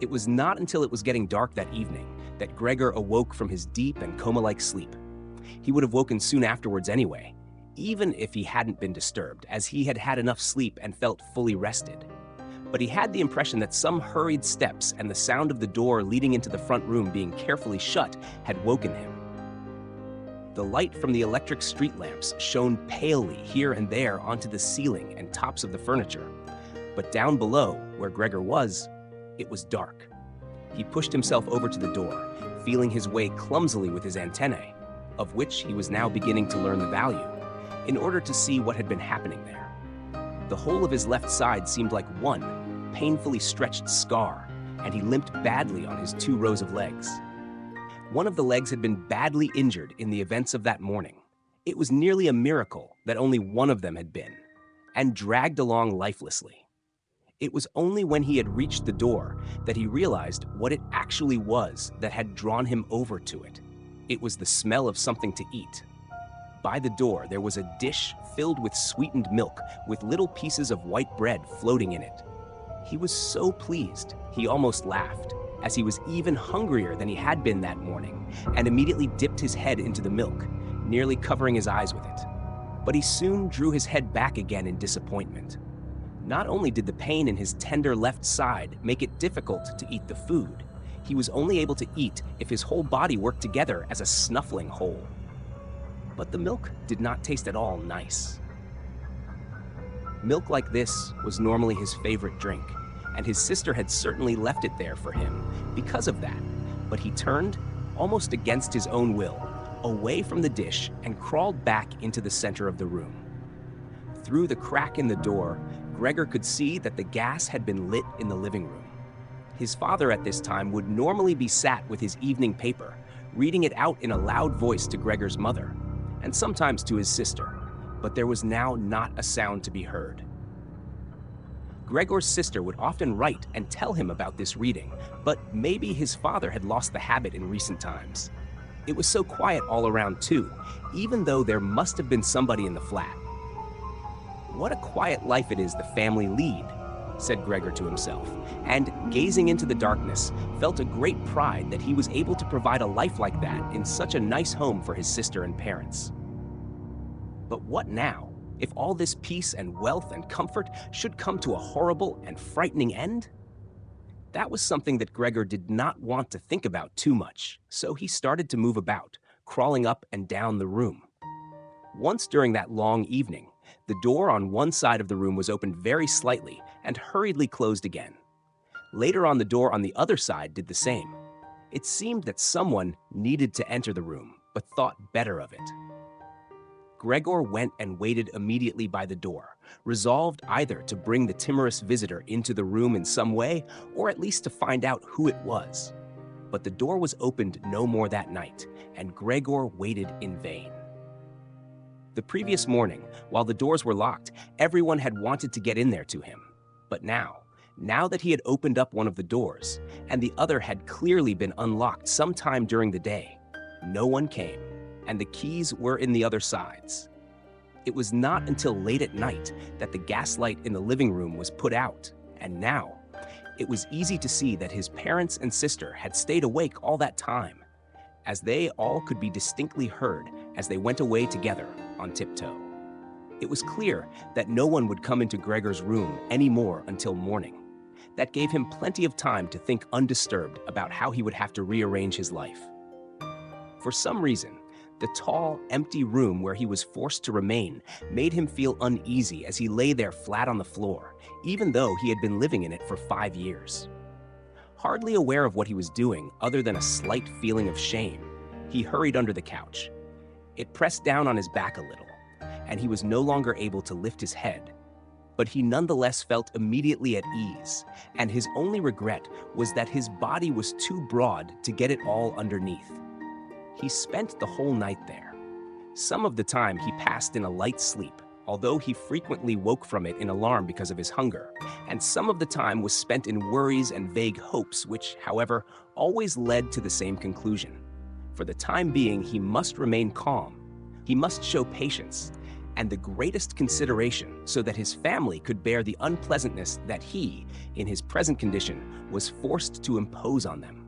It was not until it was getting dark that evening that Gregor awoke from his deep and coma-like sleep. He would have woken soon afterwards anyway, even if he hadn't been disturbed, as he had had enough sleep and felt fully rested. But he had the impression that some hurried steps and the sound of the door leading into the front room being carefully shut had woken him. The light from the electric street lamps shone palely here and there onto the ceiling and tops of the furniture. But down below, where Gregor was, it was dark. He pushed himself over to the door, feeling his way clumsily with his antennae, of which he was now beginning to learn the value, in order to see what had been happening there. The whole of his left side seemed like one painfully stretched scar, and he limped badly on his 2 rows of legs. One of the legs had been badly injured in the events of that morning. It was nearly a miracle that only one of them had been, and dragged along lifelessly. It was only when he had reached the door that he realized what it actually was that had drawn him over to it. It was the smell of something to eat. By the door, there was a dish filled with sweetened milk with little pieces of white bread floating in it. He was so pleased, he almost laughed, as he was even hungrier than he had been that morning, and immediately dipped his head into the milk, nearly covering his eyes with it. But he soon drew his head back again in disappointment. Not only did the pain in his tender left side make it difficult to eat the food, he was only able to eat if his whole body worked together as a snuffling whole. But the milk did not taste at all nice. Milk like this was normally his favorite drink, and his sister had certainly left it there for him because of that. But he turned, almost against his own will, away from the dish and crawled back into the center of the room. Through the crack in the door, Gregor could see that the gas had been lit in the living room. His father at this time would normally be sat with his evening paper, reading it out in a loud voice to Gregor's mother, and sometimes to his sister, but there was now not a sound to be heard. Gregor's sister would often write and tell him about this reading, but maybe his father had lost the habit in recent times. It was so quiet all around too, even though there must have been somebody in the flat. "What a quiet life it is the family lead," said Gregor to himself, and gazing into the darkness, felt a great pride that he was able to provide a life like that in such a nice home for his sister and parents. But what now, if all this peace and wealth and comfort should come to a horrible and frightening end? That was something that Gregor did not want to think about too much, so he started to move about, crawling up and down the room. Once during that long evening, the door on one side of the room was opened very slightly and hurriedly closed again. Later on, the door on the other side did the same. It seemed that someone needed to enter the room, but thought better of it. Gregor went and waited immediately by the door, resolved either to bring the timorous visitor into the room in some way, or at least to find out who it was. But the door was opened no more that night, and Gregor waited in vain. The previous morning, while the doors were locked, everyone had wanted to get in there to him. But now that he had opened up one of the doors, and the other had clearly been unlocked sometime during the day, no one came, and the keys were in the other sides. It was not until late at night that the gaslight in the living room was put out, and now it was easy to see that his parents and sister had stayed awake all that time, as they all could be distinctly heard as they went away together on tiptoe. It was clear that no one would come into Gregor's room anymore until morning. That gave him plenty of time to think undisturbed about how he would have to rearrange his life. For some reason, the tall, empty room where he was forced to remain made him feel uneasy as he lay there flat on the floor, even though he had been living in it for 5 years. Hardly aware of what he was doing other than a slight feeling of shame, he hurried under the couch. It pressed down on his back a little, and he was no longer able to lift his head. But he nonetheless felt immediately at ease, and his only regret was that his body was too broad to get it all underneath. He spent the whole night there. Some of the time he passed in a light sleep, although he frequently woke from it in alarm because of his hunger, and some of the time was spent in worries and vague hopes, which, however, always led to the same conclusion. For the time being, he must remain calm. He must show patience and the greatest consideration so that his family could bear the unpleasantness that he, in his present condition, was forced to impose on them.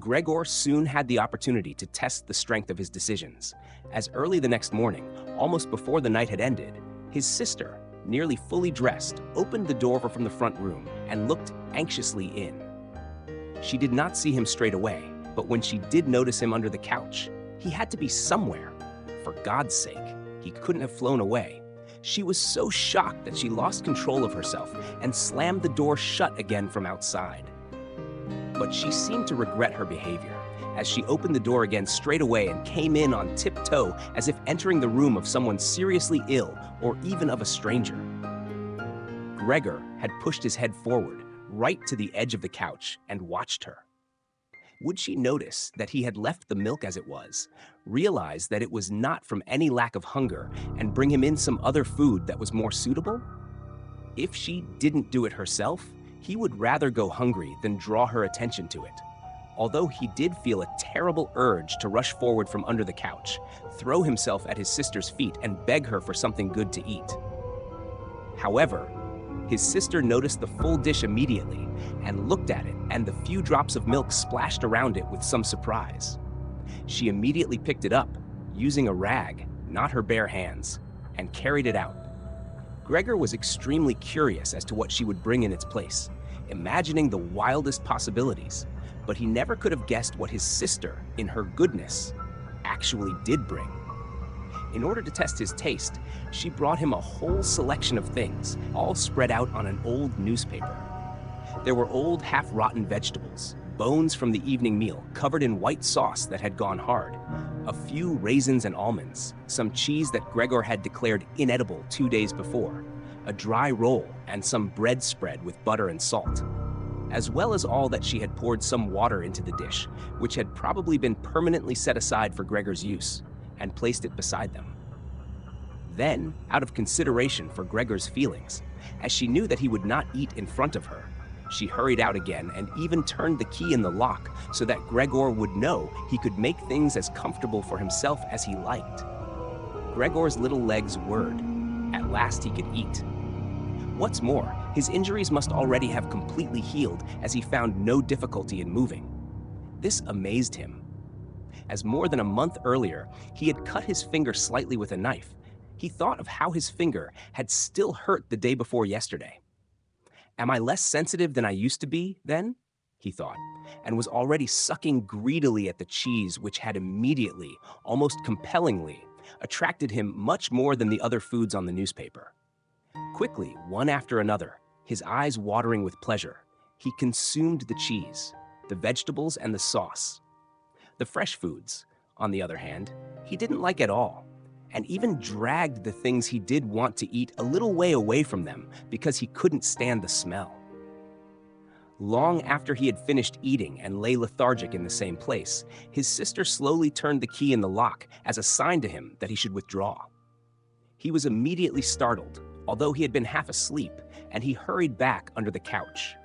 Gregor soon had the opportunity to test the strength of his decisions, as early the next morning, almost before the night had ended, his sister, nearly fully dressed, opened the door from the front room and looked anxiously in. She did not see him straight away, but when she did notice him under the couch, he had to be somewhere. For God's sake, he couldn't have flown away. She was so shocked that she lost control of herself and slammed the door shut again from outside. But she seemed to regret her behavior, as she opened the door again straight away and came in on tiptoe as if entering the room of someone seriously ill or even of a stranger. Gregor had pushed his head forward, right to the edge of the couch, and watched her. Would she notice that he had left the milk as it was, realize that it was not from any lack of hunger, and bring him in some other food that was more suitable? If she didn't do it herself, he would rather go hungry than draw her attention to it. Although he did feel a terrible urge to rush forward from under the couch, throw himself at his sister's feet and beg her for something good to eat. However, his sister noticed the full dish immediately and looked at it, and the few drops of milk splashed around it with some surprise. She immediately picked it up, using a rag, not her bare hands, and carried it out. Gregor was extremely curious as to what she would bring in its place, imagining the wildest possibilities, but he never could have guessed what his sister, in her goodness, actually did bring. In order to test his taste, she brought him a whole selection of things, all spread out on an old newspaper. There were old half-rotten vegetables, bones from the evening meal covered in white sauce that had gone hard, a few raisins and almonds, some cheese that Gregor had declared inedible 2 days before, a dry roll, and some bread spread with butter and salt, as well as all that she had poured some water into the dish, which had probably been permanently set aside for Gregor's use, and placed it beside them. Then, out of consideration for Gregor's feelings, as she knew that he would not eat in front of her, she hurried out again and even turned the key in the lock so that Gregor would know he could make things as comfortable for himself as he liked. Gregor's little legs whirred. At last he could eat. What's more, his injuries must already have completely healed, as he found no difficulty in moving. This amazed him. As more than a month earlier, he had cut his finger slightly with a knife. He thought of how his finger had still hurt the day before yesterday. Am I less sensitive than I used to be, then? He thought, and was already sucking greedily at the cheese, which had immediately, almost compellingly, attracted him much more than the other foods on the newspaper. Quickly, one after another, his eyes watering with pleasure, he consumed the cheese, the vegetables, and the sauce. The fresh foods, on the other hand, he didn't like at all, and even dragged the things he did want to eat a little way away from them because he couldn't stand the smell. Long after he had finished eating and lay lethargic in the same place, his sister slowly turned the key in the lock as a sign to him that he should withdraw. He was immediately startled, although he had been half asleep, and he hurried back under the couch.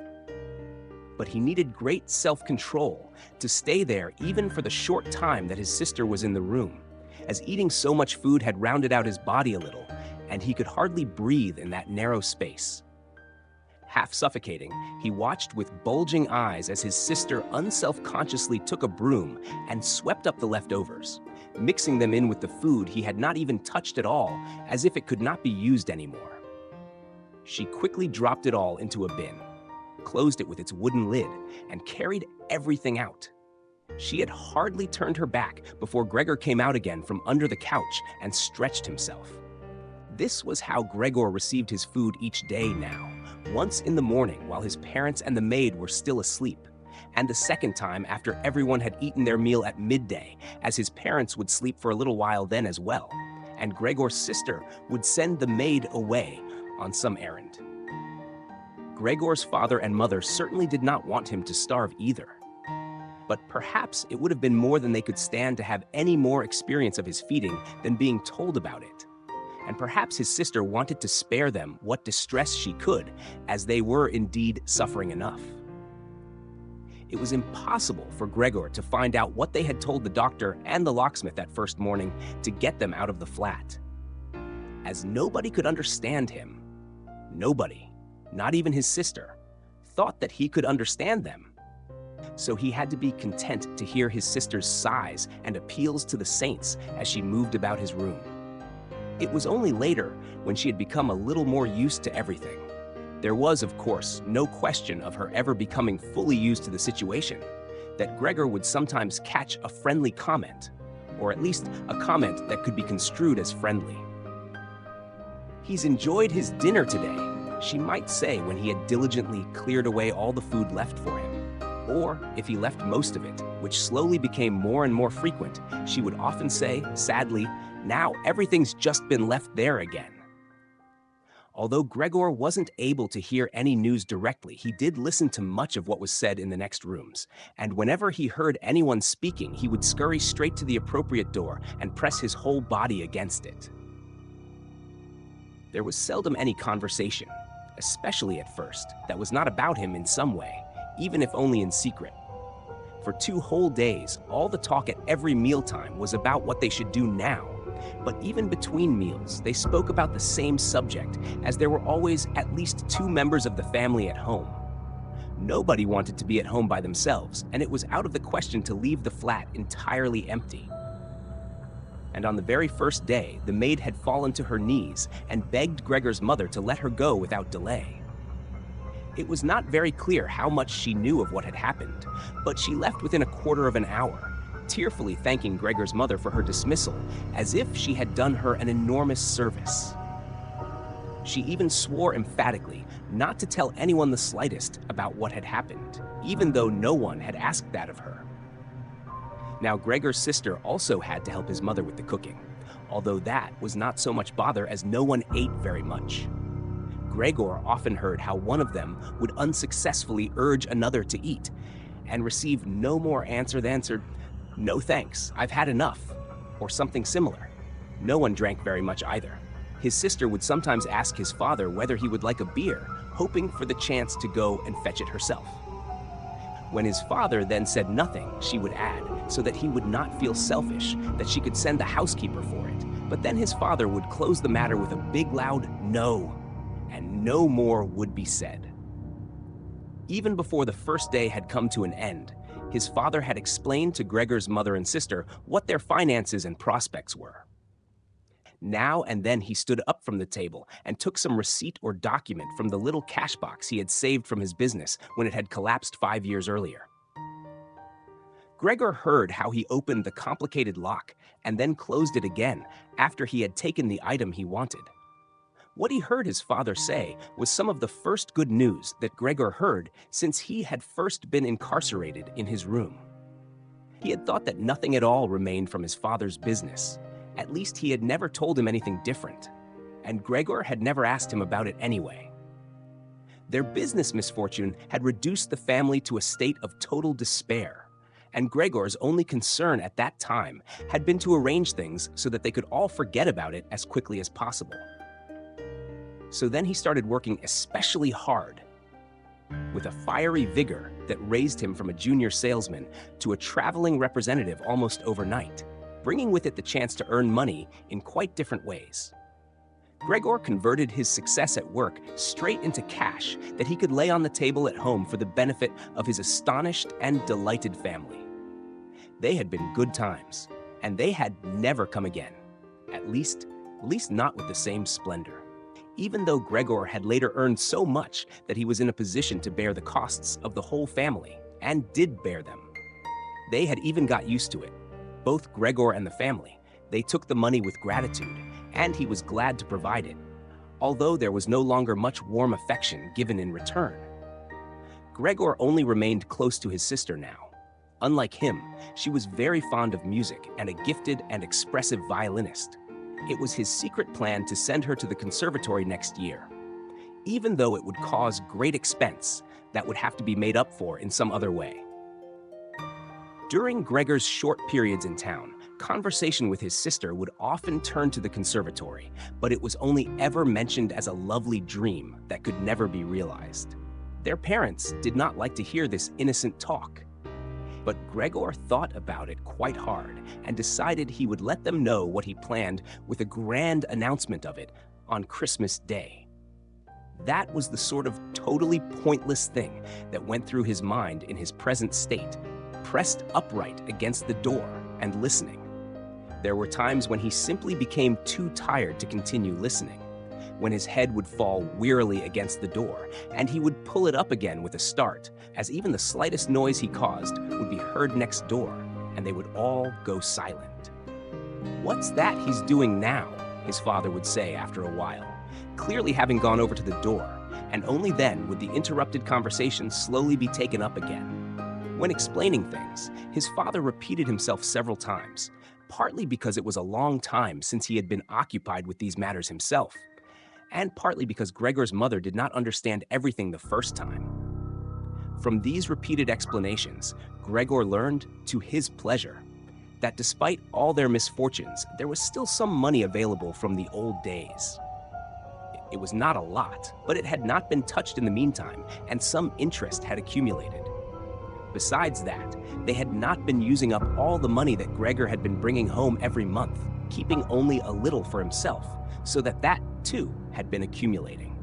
But he needed great self-control to stay there even for the short time that his sister was in the room, as eating so much food had rounded out his body a little, and he could hardly breathe in that narrow space. Half suffocating, he watched with bulging eyes as his sister unself-consciously took a broom and swept up the leftovers, mixing them in with the food he had not even touched at all, as if it could not be used anymore. She quickly dropped it all into a bin, closed it with its wooden lid, and carried everything out. She had hardly turned her back before Gregor came out again from under the couch and stretched himself. This was how Gregor received his food each day now, once in the morning while his parents and the maid were still asleep, and the second time after everyone had eaten their meal at midday, as his parents would sleep for a little while then as well, and Gregor's sister would send the maid away on some errand. Gregor's father and mother certainly did not want him to starve either. But perhaps it would have been more than they could stand to have any more experience of his feeding than being told about it. And perhaps his sister wanted to spare them what distress she could, as they were indeed suffering enough. It was impossible for Gregor to find out what they had told the doctor and the locksmith that first morning to get them out of the flat. As nobody could understand him, nobody, not even his sister, thought that he could understand them. So he had to be content to hear his sister's sighs and appeals to the saints as she moved about his room. It was only later, when she had become a little more used to everything. There was, of course, no question of her ever becoming fully used to the situation, that Gregor would sometimes catch a friendly comment, or at least a comment that could be construed as friendly. "He's enjoyed his dinner today," she might say when he had diligently cleared away all the food left for him. Or if he left most of it, which slowly became more and more frequent, she would often say, sadly, "Now everything's just been left there again." Although Gregor wasn't able to hear any news directly, he did listen to much of what was said in the next rooms, and whenever he heard anyone speaking, he would scurry straight to the appropriate door and press his whole body against it. There was seldom any conversation, especially at first, that was not about him in some way, even if only in secret. For 2 whole days, all the talk at every mealtime was about what they should do now. But even between meals, they spoke about the same subject, as there were always at least 2 members of the family at home. Nobody wanted to be at home by themselves, and it was out of the question to leave the flat entirely empty. And on the very first day, the maid had fallen to her knees and begged Gregor's mother to let her go without delay. It was not very clear how much she knew of what had happened, but she left within a quarter of an hour, tearfully thanking Gregor's mother for her dismissal, as if she had done her an enormous service. She even swore emphatically not to tell anyone the slightest about what had happened, even though no one had asked that of her. Now, Gregor's sister also had to help his mother with the cooking, although that was not so much bother as no one ate very much. Gregor often heard how one of them would unsuccessfully urge another to eat, and receive no more answer than answered, "No thanks, I've had enough," or something similar. No one drank very much either. His sister would sometimes ask his father whether he would like a beer, hoping for the chance to go and fetch it herself. When his father then said nothing, she would add, so that he would not feel selfish, that she could send the housekeeper for it. But then his father would close the matter with a big loud "no," and no more would be said. Even before the first day had come to an end, his father had explained to Gregor's mother and sister what their finances and prospects were. Now and then he stood up from the table and took some receipt or document from the little cash box he had saved from his business when it had collapsed 5 years earlier. Gregor heard how he opened the complicated lock and then closed it again after he had taken the item he wanted. What he heard his father say was some of the first good news that Gregor heard since he had first been incarcerated in his room. He had thought that nothing at all remained from his father's business. At least he had never told him anything different, and Gregor had never asked him about it anyway. Their business misfortune had reduced the family to a state of total despair, and Gregor's only concern at that time had been to arrange things so that they could all forget about it as quickly as possible. So then he started working especially hard, with a fiery vigor that raised him from a junior salesman to a traveling representative almost overnight, bringing with it the chance to earn money in quite different ways. Gregor converted his success at work straight into cash that he could lay on the table at home for the benefit of his astonished and delighted family. They had been good times, and they had never come again, at least not with the same splendor. Even though Gregor had later earned so much that he was in a position to bear the costs of the whole family, and did bear them. They had even got used to it. Both Gregor and the family. They took the money with gratitude, and he was glad to provide it, although there was no longer much warm affection given in return. Gregor only remained close to his sister now. Unlike him, she was very fond of music and a gifted and expressive violinist. It was his secret plan to send her to the conservatory next year. Even though it would cause great expense, that would have to be made up for in some other way. During Gregor's short periods in town, conversation with his sister would often turn to the conservatory, but it was only ever mentioned as a lovely dream that could never be realized. Their parents did not like to hear this innocent talk. But Gregor thought about it quite hard and decided he would let them know what he planned with a grand announcement of it on Christmas Day. That was the sort of totally pointless thing that went through his mind in his present state, pressed upright against the door and listening. There were times when he simply became too tired to continue listening, when his head would fall wearily against the door, and he would pull it up again with a start, as even the slightest noise he caused would be heard next door, and they would all go silent. "What's that he's doing now?" his father would say after a while, clearly having gone over to the door, and only then would the interrupted conversation slowly be taken up again. When explaining things, his father repeated himself several times, partly because it was a long time since he had been occupied with these matters himself, and partly because Gregor's mother did not understand everything the first time. From these repeated explanations, Gregor learned, to his pleasure, that despite all their misfortunes, there was still some money available from the old days. It was not a lot, but it had not been touched in the meantime, and some interest had accumulated. Besides that, they had not been using up all the money that Gregor had been bringing home every month, keeping only a little for himself, so that too had been accumulating.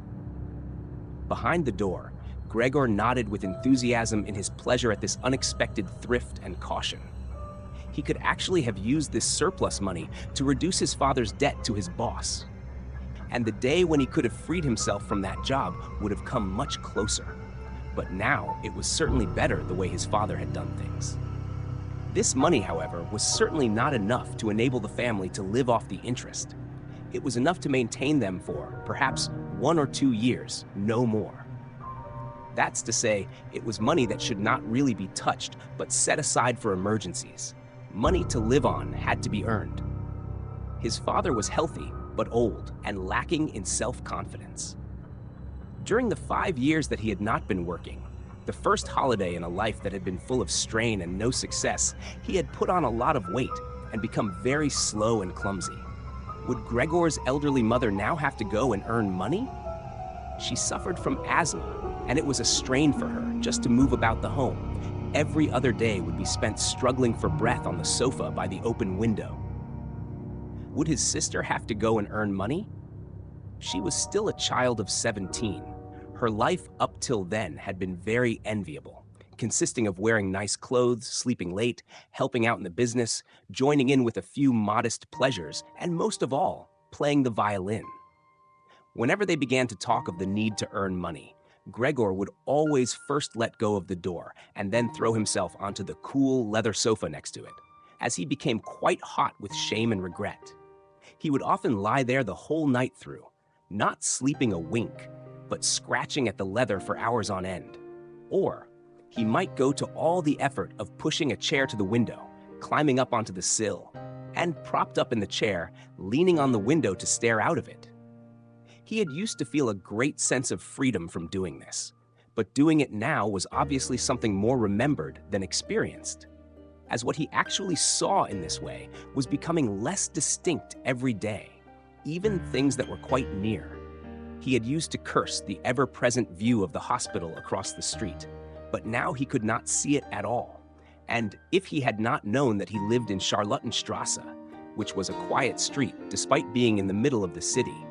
Behind the door, Gregor nodded with enthusiasm in his pleasure at this unexpected thrift and caution. He could actually have used this surplus money to reduce his father's debt to his boss. And the day when he could have freed himself from that job would have come much closer. But now it was certainly better the way his father had done things. This money, however, was certainly not enough to enable the family to live off the interest. It was enough to maintain them for perhaps 1 or 2 years, no more. That's to say, it was money that should not really be touched, but set aside for emergencies. Money to live on had to be earned. His father was healthy, but old and lacking in self-confidence. During the 5 years that he had not been working, the first holiday in a life that had been full of strain and no success, he had put on a lot of weight and become very slow and clumsy. Would Gregor's elderly mother now have to go and earn money? She suffered from asthma, and it was a strain for her just to move about the home. Every other day would be spent struggling for breath on the sofa by the open window. Would his sister have to go and earn money? She was still a child of 17. Her life up till then had been very enviable, consisting of wearing nice clothes, sleeping late, helping out in the business, joining in with a few modest pleasures, and most of all, playing the violin. Whenever they began to talk of the need to earn money, Gregor would always first let go of the door and then throw himself onto the cool leather sofa next to it, as he became quite hot with shame and regret. He would often lie there the whole night through, not sleeping a wink, but scratching at the leather for hours on end. Or he might go to all the effort of pushing a chair to the window, climbing up onto the sill, and propped up in the chair, leaning on the window to stare out of it. He had used to feel a great sense of freedom from doing this, but doing it now was obviously something more remembered than experienced, as what he actually saw in this way was becoming less distinct every day, even things that were quite near. He had used to curse the ever-present view of the hospital across the street, but now he could not see it at all. And if he had not known that he lived in Charlottenstrasse, which was a quiet street despite being in the middle of the city,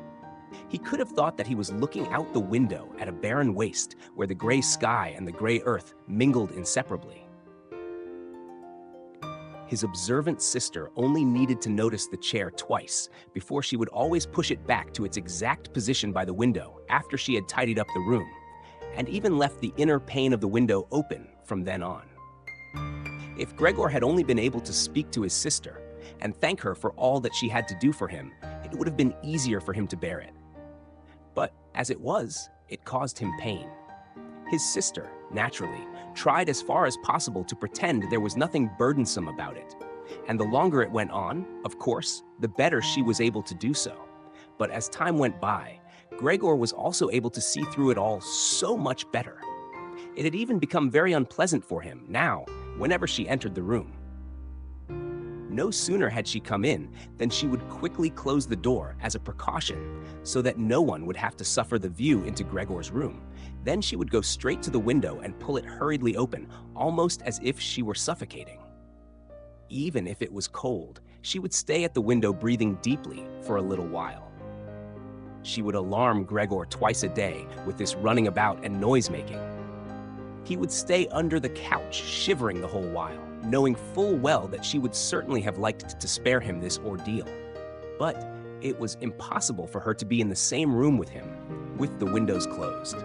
he could have thought that he was looking out the window at a barren waste where the gray sky and the gray earth mingled inseparably. His observant sister only needed to notice the chair twice before she would always push it back to its exact position by the window after she had tidied up the room, and even left the inner pane of the window open from then on. If Gregor had only been able to speak to his sister and thank her for all that she had to do for him, it would have been easier for him to bear it. But as it was, it caused him pain. His sister, naturally, tried as far as possible to pretend there was nothing burdensome about it. And the longer it went on, of course, the better she was able to do so. But as time went by, Gregor was also able to see through it all so much better. It had even become very unpleasant for him now, whenever she entered the room. No sooner had she come in than she would quickly close the door as a precaution so that no one would have to suffer the view into Gregor's room. Then she would go straight to the window and pull it hurriedly open, almost as if she were suffocating. Even if it was cold, she would stay at the window breathing deeply for a little while. She would alarm Gregor twice a day with this running about and noise-making. He would stay under the couch, shivering the whole while, knowing full well that she would certainly have liked to spare him this ordeal. But it was impossible for her to be in the same room with him, with the windows closed.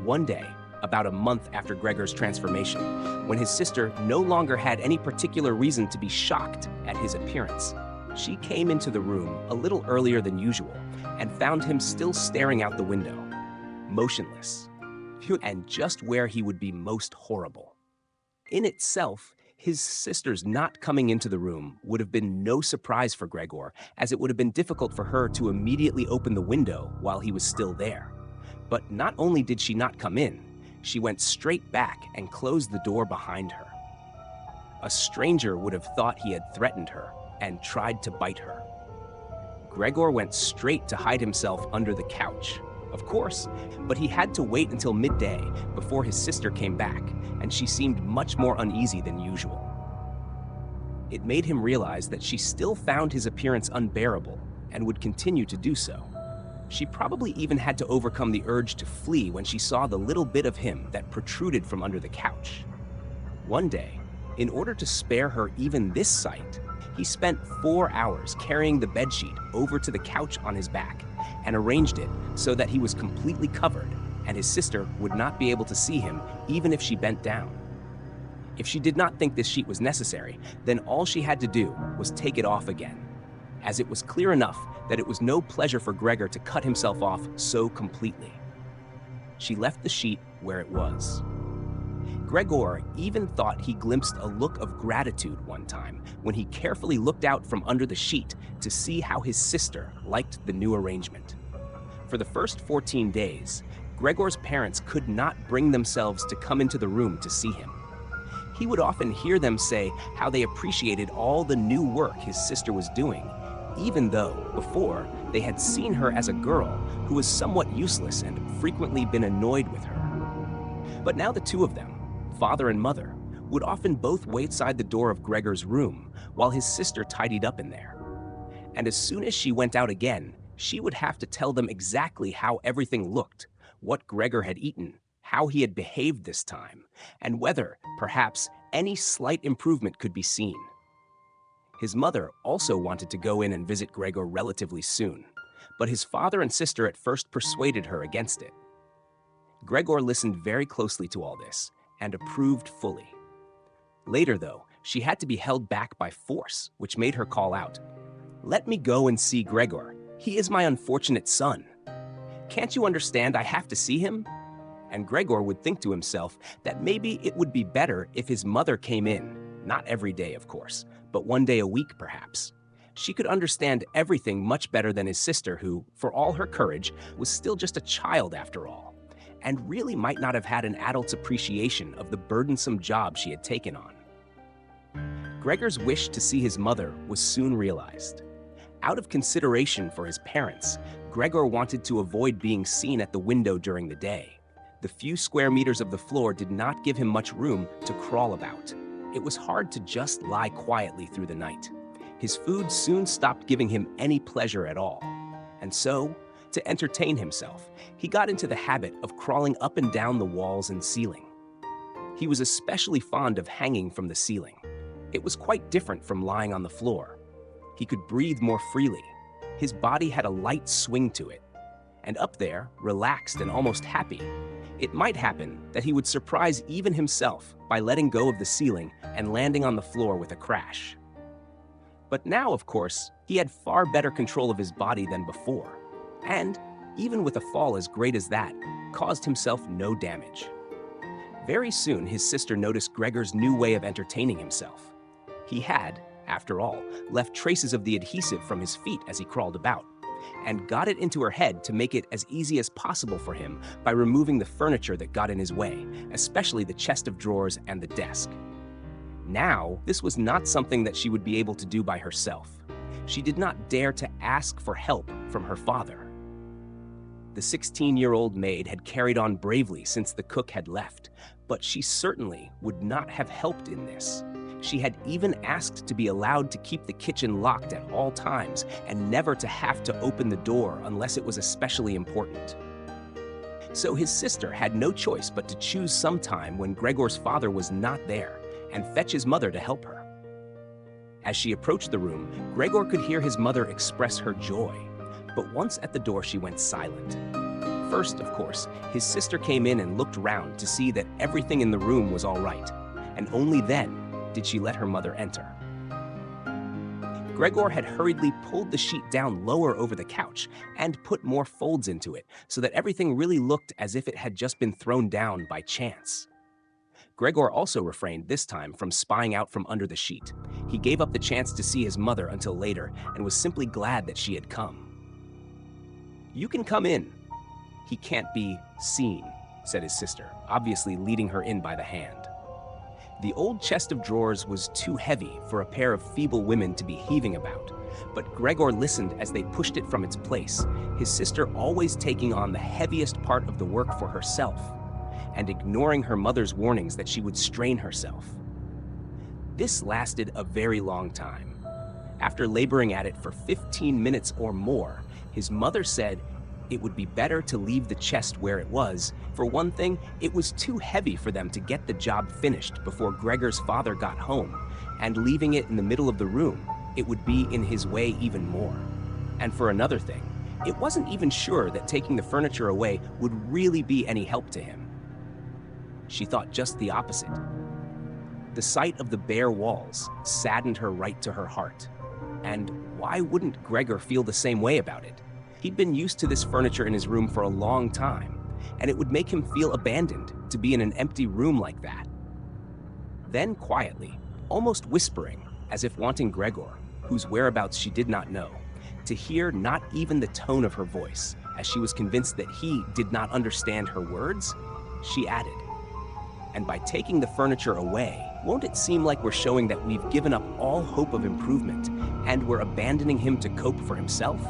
One day, about a month after Gregor's transformation, when his sister no longer had any particular reason to be shocked at his appearance, she came into the room a little earlier than usual and found him still staring out the window, motionless, and just where he would be most horrible. In itself, his sister's not coming into the room would have been no surprise for Gregor, as it would have been difficult for her to immediately open the window while he was still there. But not only did she not come in, she went straight back and closed the door behind her. A stranger would have thought he had threatened her and tried to bite her. Gregor went straight to hide himself under the couch, of course, but he had to wait until midday before his sister came back, and she seemed much more uneasy than usual. It made him realize that she still found his appearance unbearable and would continue to do so. She probably even had to overcome the urge to flee when she saw the little bit of him that protruded from under the couch. One day, in order to spare her even this sight, he spent 4 hours carrying the bedsheet over to the couch on his back and arranged it so that he was completely covered and his sister would not be able to see him even if she bent down. If she did not think this sheet was necessary, then all she had to do was take it off again, as it was clear enough that it was no pleasure for Gregor to cut himself off so completely. She left the sheet where it was. Gregor even thought he glimpsed a look of gratitude one time when he carefully looked out from under the sheet to see how his sister liked the new arrangement. For the first 14 days, Gregor's parents could not bring themselves to come into the room to see him. He would often hear them say how they appreciated all the new work his sister was doing, even though, before, they had seen her as a girl who was somewhat useless and frequently been annoyed with her. But now the two of them, father and mother, would often both wait outside the door of Gregor's room while his sister tidied up in there. And as soon as she went out again, she would have to tell them exactly how everything looked, what Gregor had eaten, how he had behaved this time, and whether, perhaps, any slight improvement could be seen. His mother also wanted to go in and visit Gregor relatively soon, but his father and sister at first persuaded her against it. Gregor listened very closely to all this and approved fully. Later, though, she had to be held back by force, which made her call out, "Let me go and see Gregor. He is my unfortunate son. Can't you understand I have to see him?" And Gregor would think to himself that maybe it would be better if his mother came in, not every day, of course, but one day a week perhaps. She could understand everything much better than his sister who, for all her courage, was still just a child after all, and really might not have had an adult's appreciation of the burdensome job she had taken on. Gregor's wish to see his mother was soon realized. Out of consideration for his parents, Gregor wanted to avoid being seen at the window during the day. The few square meters of the floor did not give him much room to crawl about. It was hard to just lie quietly through the night. His food soon stopped giving him any pleasure at all. And so, to entertain himself, he got into the habit of crawling up and down the walls and ceiling. He was especially fond of hanging from the ceiling. It was quite different from lying on the floor. He could breathe more freely. His body had a light swing to it. And up there, relaxed and almost happy, it might happen that he would surprise even himself by letting go of the ceiling and landing on the floor with a crash. But now, of course, he had far better control of his body than before, and, even with a fall as great as that, caused himself no damage. Very soon, his sister noticed Gregor's new way of entertaining himself. He had, after all, left traces of the adhesive from his feet as he crawled about, and got it into her head to make it as easy as possible for him by removing the furniture that got in his way, especially the chest of drawers and the desk. Now, this was not something that she would be able to do by herself. She did not dare to ask for help from her father. The 16-year-old maid had carried on bravely since the cook had left, but she certainly would not have helped in this. She had even asked to be allowed to keep the kitchen locked at all times and never to have to open the door unless it was especially important. So his sister had no choice but to choose some time when Gregor's father was not there and fetch his mother to help her. As she approached the room, Gregor could hear his mother express her joy, but once at the door she went silent. First, of course, his sister came in and looked round to see that everything in the room was all right, and only then did she let her mother enter. Gregor had hurriedly pulled the sheet down lower over the couch and put more folds into it so that everything really looked as if it had just been thrown down by chance. Gregor also refrained this time from spying out from under the sheet. He gave up the chance to see his mother until later and was simply glad that she had come. "You can come in. He can't be seen," said his sister, obviously leading her in by the hand. The old chest of drawers was too heavy for a pair of feeble women to be heaving about, but Gregor listened as they pushed it from its place, his sister always taking on the heaviest part of the work for herself, and ignoring her mother's warnings that she would strain herself. This lasted a very long time. After laboring at it for 15 minutes or more, his mother said it would be better to leave the chest where it was. For one thing, it was too heavy for them to get the job finished before Gregor's father got home, and leaving it in the middle of the room, it would be in his way even more. And for another thing, it wasn't even sure that taking the furniture away would really be any help to him. She thought just the opposite. The sight of the bare walls saddened her right to her heart. And why wouldn't Gregor feel the same way about it? He'd been used to this furniture in his room for a long time, and it would make him feel abandoned to be in an empty room like that. Then quietly, almost whispering, as if wanting Gregor, whose whereabouts she did not know, to hear not even the tone of her voice, as she was convinced that he did not understand her words, she added, "And by taking the furniture away, won't it seem like we're showing that we've given up all hope of improvement and we're abandoning him to cope for himself?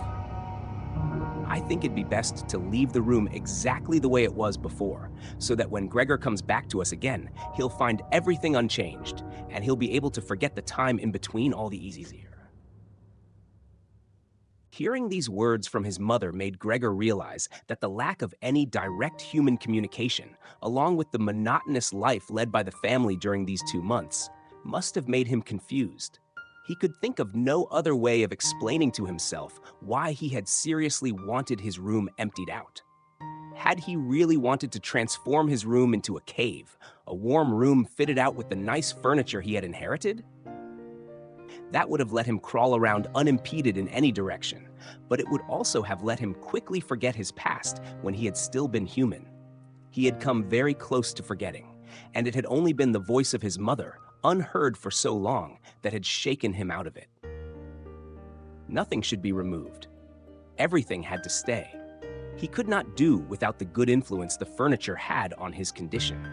I think it'd be best to leave the room exactly the way it was before, so that when Gregor comes back to us again, he'll find everything unchanged, and he'll be able to forget the time in between all the easier." Hearing these words from his mother made Gregor realize that the lack of any direct human communication, along with the monotonous life led by the family during these 2 months, must have made him confused. He could think of no other way of explaining to himself why he had seriously wanted his room emptied out. Had he really wanted to transform his room into a cave, a warm room fitted out with the nice furniture he had inherited? That would have let him crawl around unimpeded in any direction, but it would also have let him quickly forget his past when he had still been human. He had come very close to forgetting, and it had only been the voice of his mother, unheard for so long, that had shaken him out of it. Nothing should be removed. Everything had to stay. He could not do without the good influence the furniture had on his condition.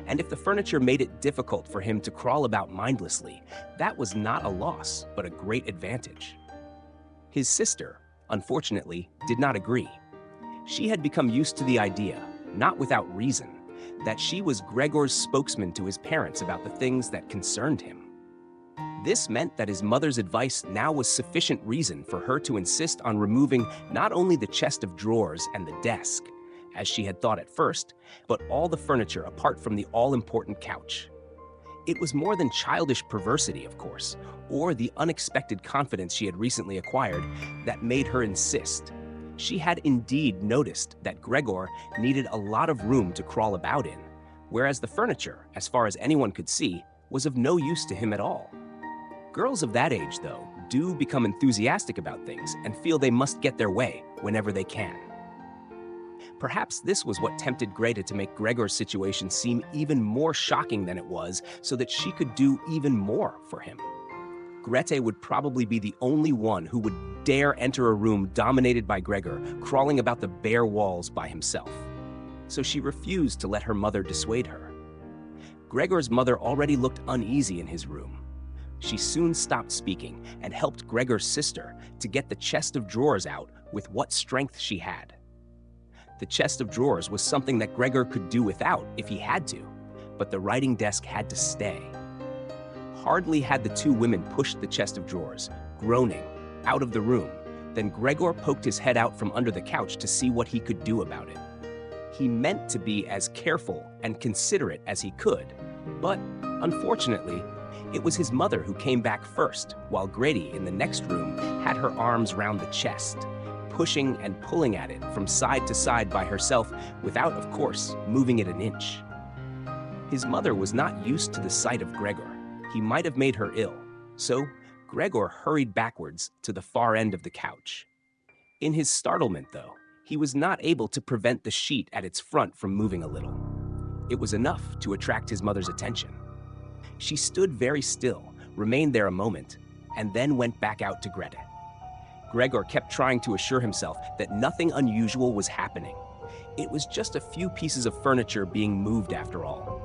And if the furniture made it difficult for him to crawl about mindlessly, that was not a loss, but a great advantage. His sister, unfortunately, did not agree. She had become used to the idea, not without reason, that she was Gregor's spokesman to his parents about the things that concerned him. This meant that his mother's advice now was sufficient reason for her to insist on removing not only the chest of drawers and the desk, as she had thought at first, but all the furniture apart from the all-important couch. It was more than childish perversity, of course, or the unexpected confidence she had recently acquired that made her insist. She had indeed noticed that Gregor needed a lot of room to crawl about in, whereas the furniture, as far as anyone could see, was of no use to him at all. Girls of that age, though, do become enthusiastic about things and feel they must get their way whenever they can. Perhaps this was what tempted Greta to make Gregor's situation seem even more shocking than it was, so that she could do even more for him. Grete would probably be the only one who would dare enter a room dominated by Gregor, crawling about the bare walls by himself. So she refused to let her mother dissuade her. Gregor's mother already looked uneasy in his room. She soon stopped speaking and helped Gregor's sister to get the chest of drawers out with what strength she had. The chest of drawers was something that Gregor could do without if he had to, but the writing desk had to stay. Hardly had the two women pushed the chest of drawers, groaning, out of the room, then Gregor poked his head out from under the couch to see what he could do about it. He meant to be as careful and considerate as he could, but unfortunately, it was his mother who came back first, while Grady in the next room had her arms round the chest, pushing and pulling at it from side to side by herself without, of course, moving it an inch. His mother was not used to the sight of Gregor. He might have made her ill, so Gregor hurried backwards to the far end of the couch. In his startlement, though, he was not able to prevent the sheet at its front from moving a little. It was enough to attract his mother's attention. She stood very still, remained there a moment, and then went back out to Greta. Gregor kept trying to assure himself that nothing unusual was happening. It was just a few pieces of furniture being moved after all.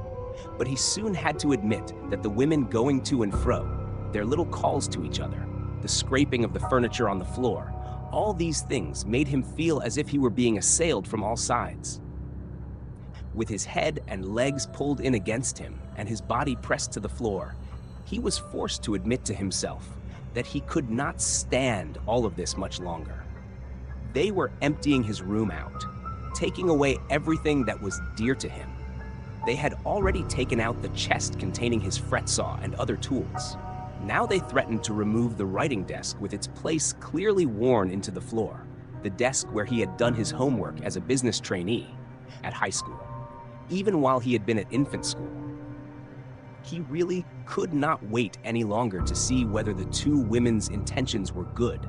But he soon had to admit that the women going to and fro, their little calls to each other, the scraping of the furniture on the floor, all these things made him feel as if he were being assailed from all sides. With his head and legs pulled in against him and his body pressed to the floor, he was forced to admit to himself that he could not stand all of this much longer. They were emptying his room out, taking away everything that was dear to him. They had already taken out the chest containing his fret saw and other tools. Now they threatened to remove the writing desk with its place clearly worn into the floor, the desk where he had done his homework as a business trainee at high school, even while he had been at infant school. He really could not wait any longer to see whether the two women's intentions were good.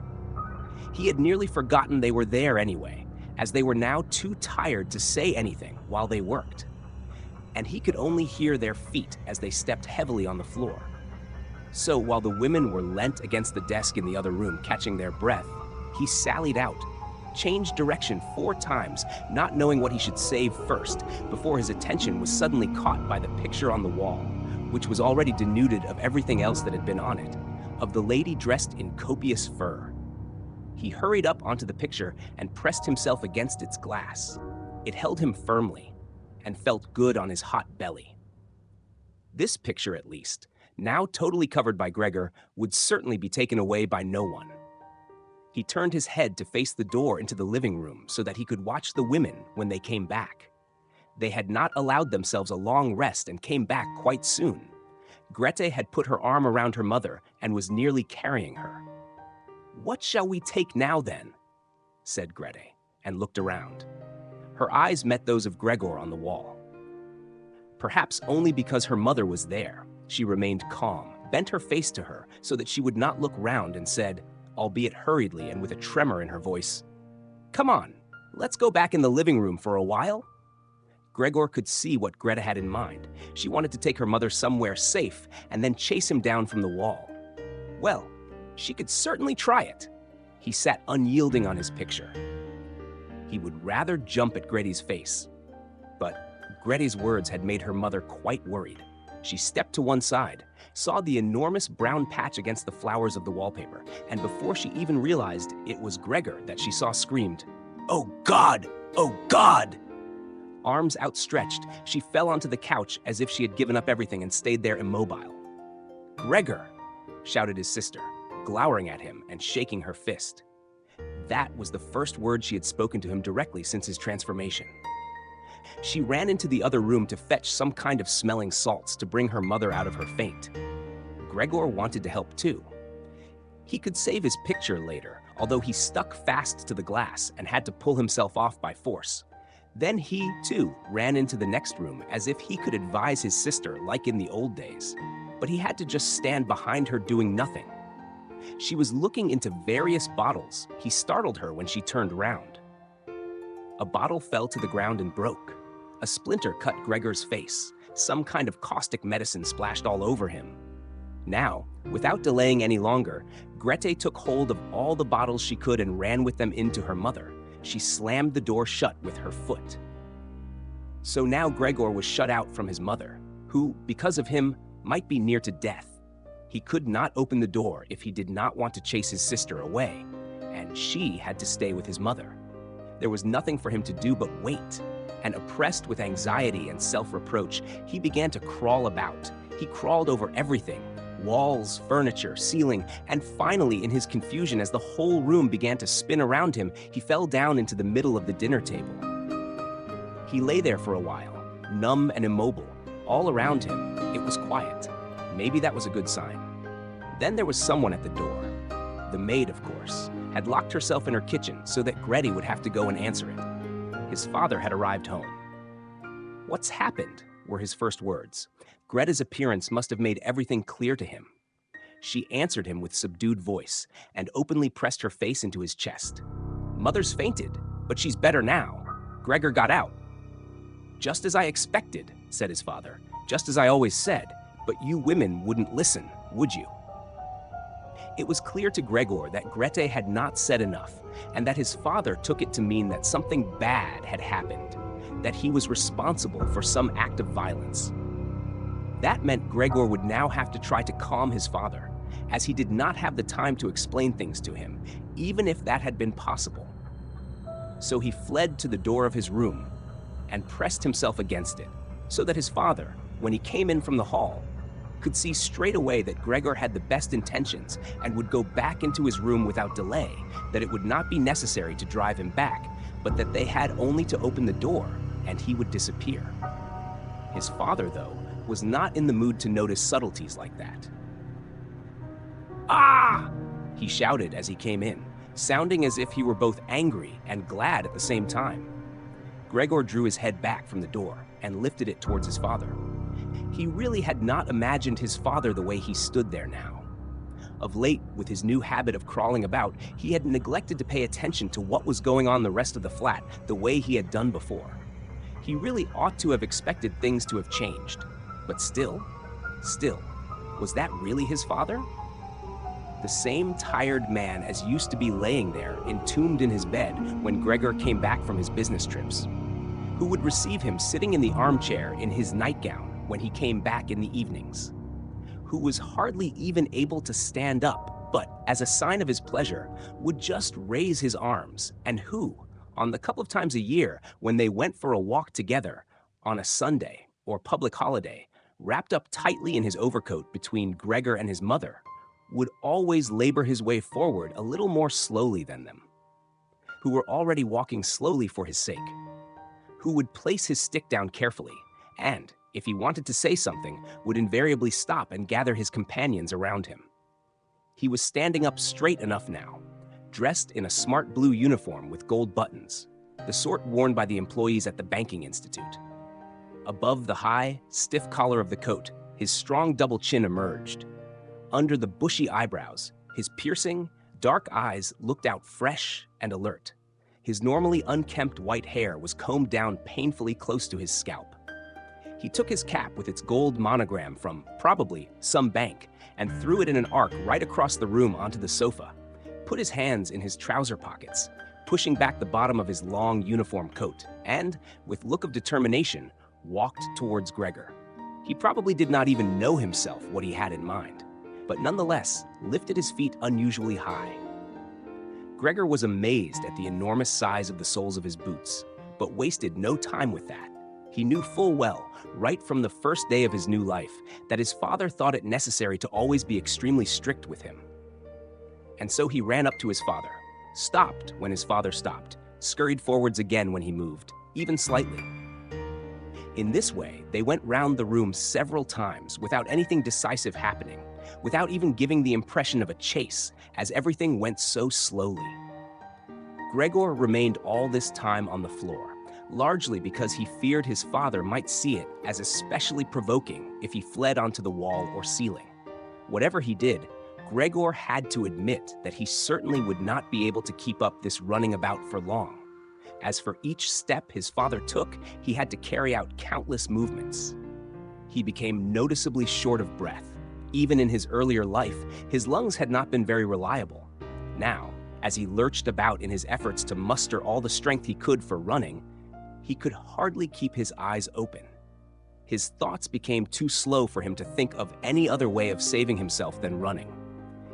He had nearly forgotten they were there anyway, as they were now too tired to say anything while they worked. And he could only hear their feet as they stepped heavily on the floor. So while the women were leant against the desk in the other room, catching their breath, he sallied out, changed direction 4 times, not knowing what he should save first, before his attention was suddenly caught by the picture on the wall, which was already denuded of everything else that had been on it, of the lady dressed in copious fur. He hurried up onto the picture and pressed himself against its glass. It held him firmly and felt good on his hot belly. This picture, at least, now totally covered by Gregor, would certainly be taken away by no one. He turned his head to face the door into the living room so that he could watch the women when they came back. They had not allowed themselves a long rest and came back quite soon. Grete had put her arm around her mother and was nearly carrying her. "What shall we take now, then?" said Grete, and looked around. Her eyes met those of Gregor on the wall. Perhaps only because her mother was there, she remained calm, bent her face to her so that she would not look round, and said, albeit hurriedly and with a tremor in her voice, "Come on, let's go back in the living room for a while." Gregor could see what Greta had in mind. She wanted to take her mother somewhere safe and then chase him down from the wall. Well, she could certainly try it. He sat unyielding on his picture. He would rather jump at Grete's face. But Grete's words had made her mother quite worried. She stepped to one side, saw the enormous brown patch against the flowers of the wallpaper, and before she even realized it was Gregor that she saw, screamed, "Oh God! Oh God!" Arms outstretched, she fell onto the couch as if she had given up everything and stayed there immobile. "Gregor!" shouted his sister, glowering at him and shaking her fist. That was the first word she had spoken to him directly since his transformation. She ran into the other room to fetch some kind of smelling salts to bring her mother out of her faint. Gregor wanted to help too. He could save his picture later, although he stuck fast to the glass and had to pull himself off by force. Then he, too, ran into the next room as if he could advise his sister like in the old days. But he had to just stand behind her doing nothing. She was looking into various bottles. He startled her when she turned round. A bottle fell to the ground and broke. A splinter cut Gregor's face. Some kind of caustic medicine splashed all over him. Now, without delaying any longer, Grete took hold of all the bottles she could and ran with them into her mother. She slammed the door shut with her foot. So now Gregor was shut out from his mother, who, because of him, might be near to death. He could not open the door if he did not want to chase his sister away, and she had to stay with his mother. There was nothing for him to do but wait, and oppressed with anxiety and self-reproach, he began to crawl about. He crawled over everything, walls, furniture, ceiling, and finally, in his confusion, as the whole room began to spin around him, he fell down into the middle of the dinner table. He lay there for a while, numb and immobile. All around him, it was quiet. Maybe that was a good sign. Then there was someone at the door. The maid, of course, had locked herself in her kitchen so that Grete would have to go and answer it. His father had arrived home. "What's happened?" were his first words. Grete's appearance must have made everything clear to him. She answered him with subdued voice and openly pressed her face into his chest. "Mother's fainted, but she's better now. Gregor got out." "Just as I expected," said his father, "just as I always said, but you women wouldn't listen, would you?" It was clear to Gregor that Grete had not said enough, and that his father took it to mean that something bad had happened, that he was responsible for some act of violence. That meant Gregor would now have to try to calm his father, as he did not have the time to explain things to him, even if that had been possible. So he fled to the door of his room and pressed himself against it, so that his father, when he came in from the hall, could see straight away that Gregor had the best intentions and would go back into his room without delay, that it would not be necessary to drive him back, but that they had only to open the door and he would disappear. His father, though, was not in the mood to notice subtleties like that. "Ah!" he shouted as he came in, sounding as if he were both angry and glad at the same time. Gregor drew his head back from the door and lifted it towards his father. He really had not imagined his father the way he stood there now. Of late, with his new habit of crawling about, he had neglected to pay attention to what was going on the rest of the flat the way he had done before. He really ought to have expected things to have changed. But still, was that really his father? The same tired man as used to be laying there, entombed in his bed when Gregor came back from his business trips, who would receive him sitting in the armchair in his nightgown when he came back in the evenings, who was hardly even able to stand up, but, as a sign of his pleasure, would just raise his arms, and who, on the couple of times a year when they went for a walk together, on a Sunday or public holiday, wrapped up tightly in his overcoat between Gregor and his mother, would always labor his way forward a little more slowly than them, who were already walking slowly for his sake, who would place his stick down carefully, and, if he wanted to say something, would invariably stop and gather his companions around him. He was standing up straight enough now, dressed in a smart blue uniform with gold buttons, the sort worn by the employees at the banking institute. Above the high, stiff collar of the coat, his strong double chin emerged. Under the bushy eyebrows, his piercing, dark eyes looked out fresh and alert. His normally unkempt white hair was combed down painfully close to his scalp. He took his cap with its gold monogram from, probably, some bank, and threw it in an arc right across the room onto the sofa, put his hands in his trouser pockets, pushing back the bottom of his long uniform coat, and, with look of determination, walked towards Gregor. He probably did not even know himself what he had in mind, but nonetheless lifted his feet unusually high. Gregor was amazed at the enormous size of the soles of his boots, but wasted no time with that. He knew full well, right from the first day of his new life, that his father thought it necessary to always be extremely strict with him. And so he ran up to his father, stopped when his father stopped, scurried forwards again when he moved, even slightly. In this way, they went round the room several times without anything decisive happening, without even giving the impression of a chase, as everything went so slowly. Gregor remained all this time on the floor, largely because he feared his father might see it as especially provoking if he fled onto the wall or ceiling. Whatever he did, Gregor had to admit that he certainly would not be able to keep up this running about for long. As for each step his father took, he had to carry out countless movements. He became noticeably short of breath. Even in his earlier life, his lungs had not been very reliable. Now, as he lurched about in his efforts to muster all the strength he could for running, he could hardly keep his eyes open. His thoughts became too slow for him to think of any other way of saving himself than running.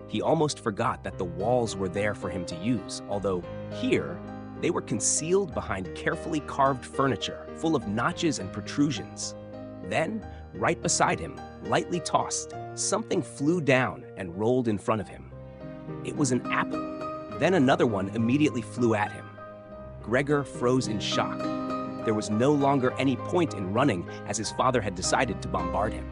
He almost forgot that the walls were there for him to use, although here, they were concealed behind carefully carved furniture full of notches and protrusions. Then, right beside him, lightly tossed, something flew down and rolled in front of him. It was an apple. Then another one immediately flew at him. Gregor froze in shock. There was no longer any point in running, as his father had decided to bombard him.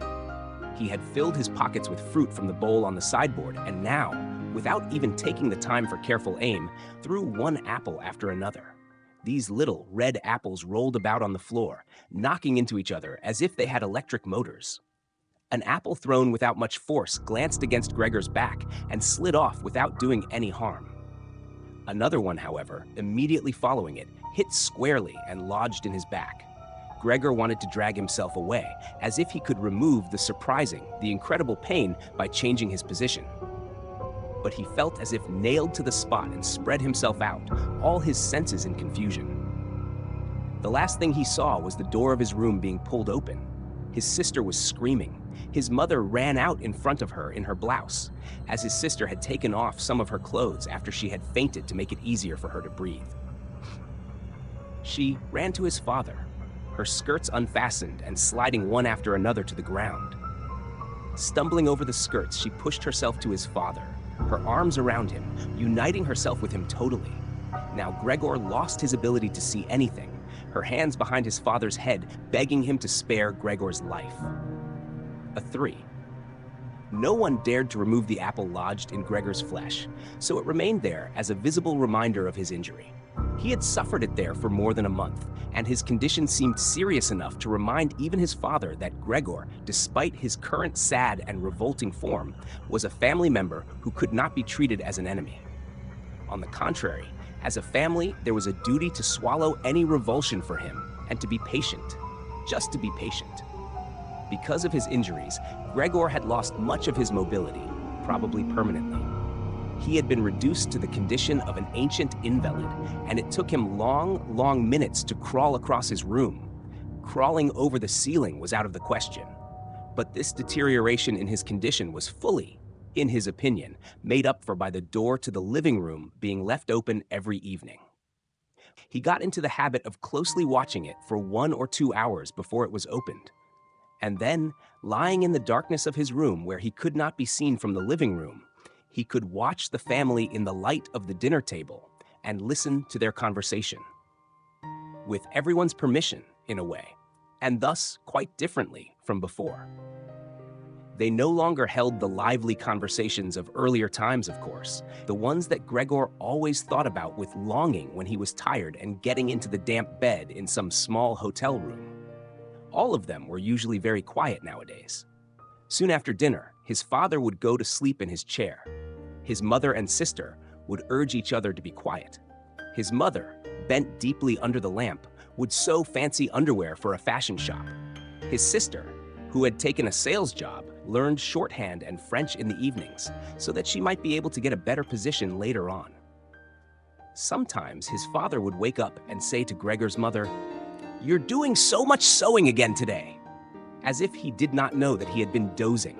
He had filled his pockets with fruit from the bowl on the sideboard, and now, without even taking the time for careful aim, threw one apple after another. These little red apples rolled about on the floor, knocking into each other as if they had electric motors. An apple thrown without much force glanced against Gregor's back and slid off without doing any harm. Another one, however, immediately following it, hit squarely and lodged in his back. Gregor wanted to drag himself away, as if he could remove the surprising, the incredible pain by changing his position. But he felt as if nailed to the spot and spread himself out, all his senses in confusion. The last thing he saw was the door of his room being pulled open. His sister was screaming. His mother ran out in front of her in her blouse, as his sister had taken off some of her clothes after she had fainted to make it easier for her to breathe. She ran to his father, her skirts unfastened and sliding one after another to the ground. Stumbling over the skirts, she pushed herself to his father, her arms around him, uniting herself with him totally. Now Gregor lost his ability to see anything, her hands behind his father's head, begging him to spare Gregor's life. A 3. No one dared to remove the apple lodged in Gregor's flesh, so it remained there as a visible reminder of his injury. He had suffered it there for more than a month, and his condition seemed serious enough to remind even his father that Gregor, despite his current sad and revolting form, was a family member who could not be treated as an enemy. On the contrary, as a family, there was a duty to swallow any revulsion for him and to be patient, just to be patient. Because of his injuries, Gregor had lost much of his mobility, probably permanently. He had been reduced to the condition of an ancient invalid, and it took him long minutes to crawl across his room. Crawling over the ceiling was out of the question. But this deterioration in his condition was fully, in his opinion, made up for by the door to the living room being left open every evening. He got into the habit of closely watching it for 1 or 2 hours before it was opened. And then, lying in the darkness of his room where he could not be seen from the living room, he could watch the family in the light of the dinner table and listen to their conversation. With everyone's permission, in a way, and thus quite differently from before. They no longer held the lively conversations of earlier times, of course, the ones that Gregor always thought about with longing when he was tired and getting into the damp bed in some small hotel room. All of them were usually very quiet nowadays. Soon after dinner, his father would go to sleep in his chair. His mother and sister would urge each other to be quiet. His mother, bent deeply under the lamp, would sew fancy underwear for a fashion shop. His sister, who had taken a sales job, learned shorthand and French in the evenings so that she might be able to get a better position later on. Sometimes his father would wake up and say to Gregor's mother, "You're doing so much sewing again today," as if he did not know that he had been dozing.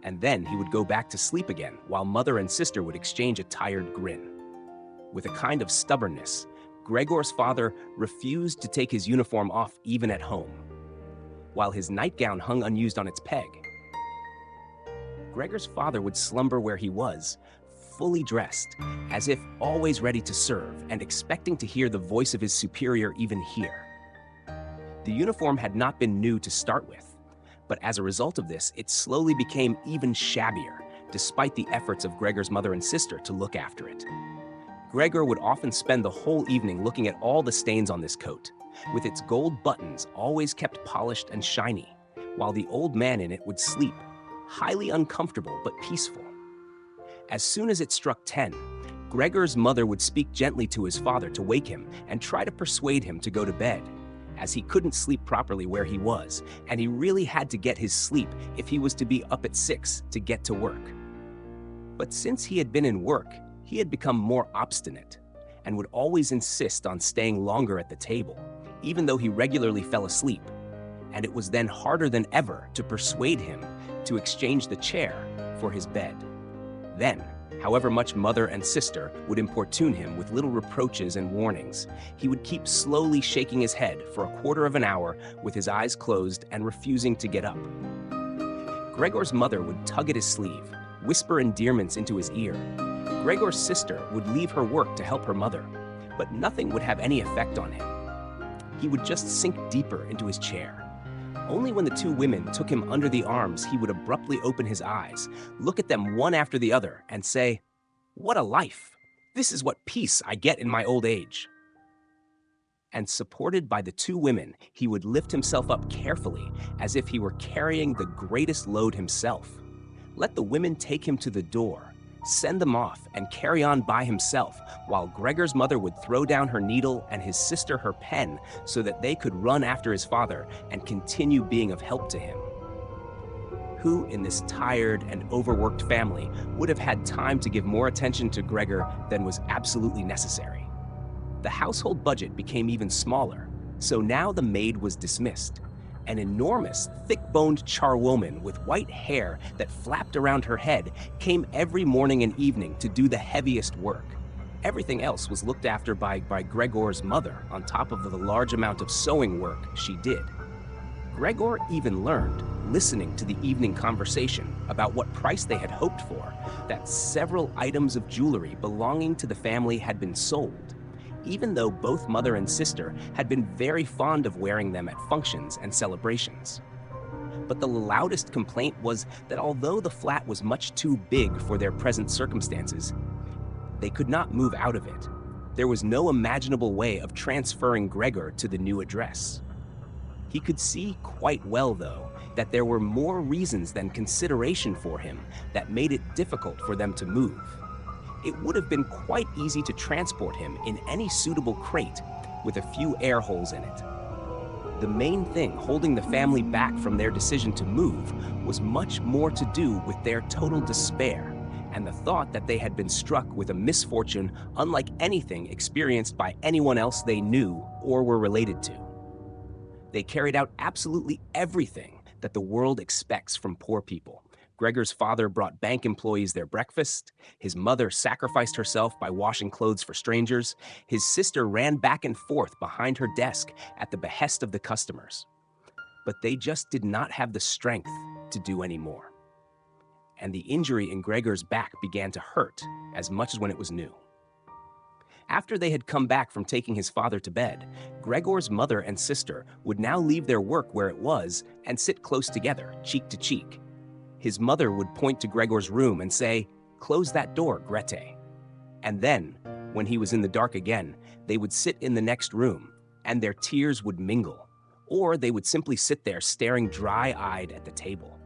And then he would go back to sleep again while mother and sister would exchange a tired grin. With a kind of stubbornness, Gregor's father refused to take his uniform off even at home, while his nightgown hung unused on its peg. Gregor's father would slumber where he was, fully dressed, as if always ready to serve and expecting to hear the voice of his superior even here. The uniform had not been new to start with, but as a result of this, it slowly became even shabbier, despite the efforts of Gregor's mother and sister to look after it. Gregor would often spend the whole evening looking at all the stains on this coat, with its gold buttons always kept polished and shiny, while the old man in it would sleep, highly uncomfortable but peaceful. As soon as it struck 10, Gregor's mother would speak gently to his father to wake him and try to persuade him to go to bed, as he couldn't sleep properly where he was, and he really had to get his sleep if he was to be up at 6 to get to work. But since he had been in work, he had become more obstinate and would always insist on staying longer at the table, even though he regularly fell asleep, and it was then harder than ever to persuade him to exchange the chair for his bed. Then, however much mother and sister would importune him with little reproaches and warnings, he would keep slowly shaking his head for a quarter of an hour with his eyes closed and refusing to get up. Gregor's mother would tug at his sleeve, whisper endearments into his ear. Gregor's sister would leave her work to help her mother, but nothing would have any effect on him. He would just sink deeper into his chair. Only when the two women took him under the arms, he would abruptly open his eyes, look at them one after the other, and say, "What a life! This is what peace I get in my old age." And supported by the two women, he would lift himself up carefully, as if he were carrying the greatest load himself. Let the women take him to the door, send them off, and carry on by himself, while Gregor's mother would throw down her needle and his sister her pen so that they could run after his father and continue being of help to him. Who in this tired and overworked family would have had time to give more attention to Gregor than was absolutely necessary? The household budget became even smaller, so now the maid was dismissed. An enormous, thick-boned charwoman with white hair that flapped around her head came every morning and evening to do the heaviest work. Everything else was looked after by Gregor's mother, on top of the large amount of sewing work she did. Gregor even learned, listening to the evening conversation about what price they had hoped for, that several items of jewelry belonging to the family had been sold, even though both mother and sister had been very fond of wearing them at functions and celebrations. But the loudest complaint was that although the flat was much too big for their present circumstances, they could not move out of it. There was no imaginable way of transferring Gregor to the new address. He could see quite well, though, that there were more reasons than consideration for him that made it difficult for them to move. It would have been quite easy to transport him in any suitable crate with a few air holes in it. The main thing holding the family back from their decision to move was much more to do with their total despair and the thought that they had been struck with a misfortune unlike anything experienced by anyone else they knew or were related to. They carried out absolutely everything that the world expects from poor people. Gregor's father brought bank employees their breakfast. His mother sacrificed herself by washing clothes for strangers. His sister ran back and forth behind her desk at the behest of the customers. But they just did not have the strength to do any more. And the injury in Gregor's back began to hurt as much as when it was new. After they had come back from taking his father to bed, Gregor's mother and sister would now leave their work where it was and sit close together, cheek to cheek. His mother would point to Gregor's room and say, "Close that door, Grete." And then, when he was in the dark again, they would sit in the next room, and their tears would mingle, or they would simply sit there staring dry-eyed at the table.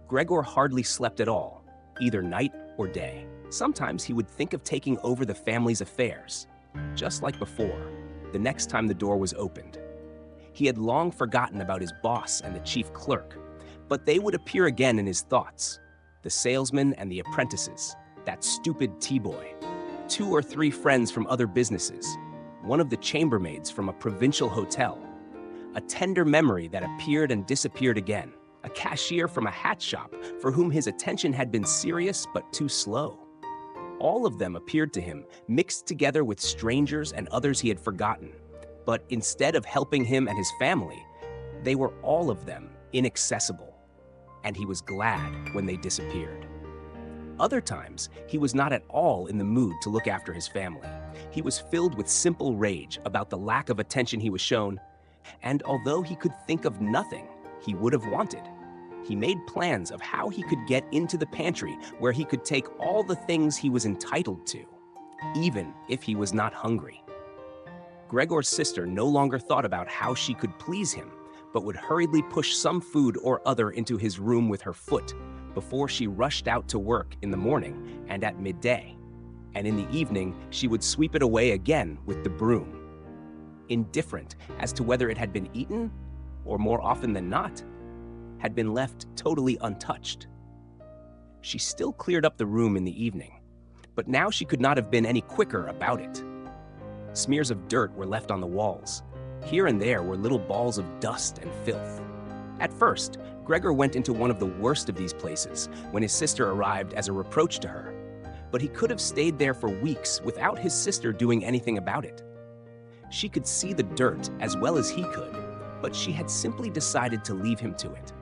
Gregor hardly slept at all, either night or day. Sometimes he would think of taking over the family's affairs, just like before, the next time the door was opened. He had long forgotten about his boss and the chief clerk, but they would appear again in his thoughts. The salesman and the apprentices, that stupid T-boy, 2 or 3 friends from other businesses, one of the chambermaids from a provincial hotel, a tender memory that appeared and disappeared again, a cashier from a hat shop for whom his attention had been serious but too slow. All of them appeared to him, mixed together with strangers and others he had forgotten. But instead of helping him and his family, they were all of them inaccessible, and he was glad when they disappeared. Other times, he was not at all in the mood to look after his family. He was filled with simple rage about the lack of attention he was shown, and although he could think of nothing he would have wanted, he made plans of how he could get into the pantry where he could take all the things he was entitled to, even if he was not hungry. Gregor's sister no longer thought about how she could please him, but would hurriedly push some food or other into his room with her foot before she rushed out to work in the morning and at midday. And in the evening, she would sweep it away again with the broom, indifferent as to whether it had been eaten or, more often than not, had been left totally untouched. She still cleared up the room in the evening, but now she could not have been any quicker about it. Smears of dirt were left on the walls. Here and there were little balls of dust and filth. At first, Gregor went into one of the worst of these places when his sister arrived as a reproach to her, but he could have stayed there for weeks without his sister doing anything about it. She could see the dirt as well as he could, but she had simply decided to leave him to it.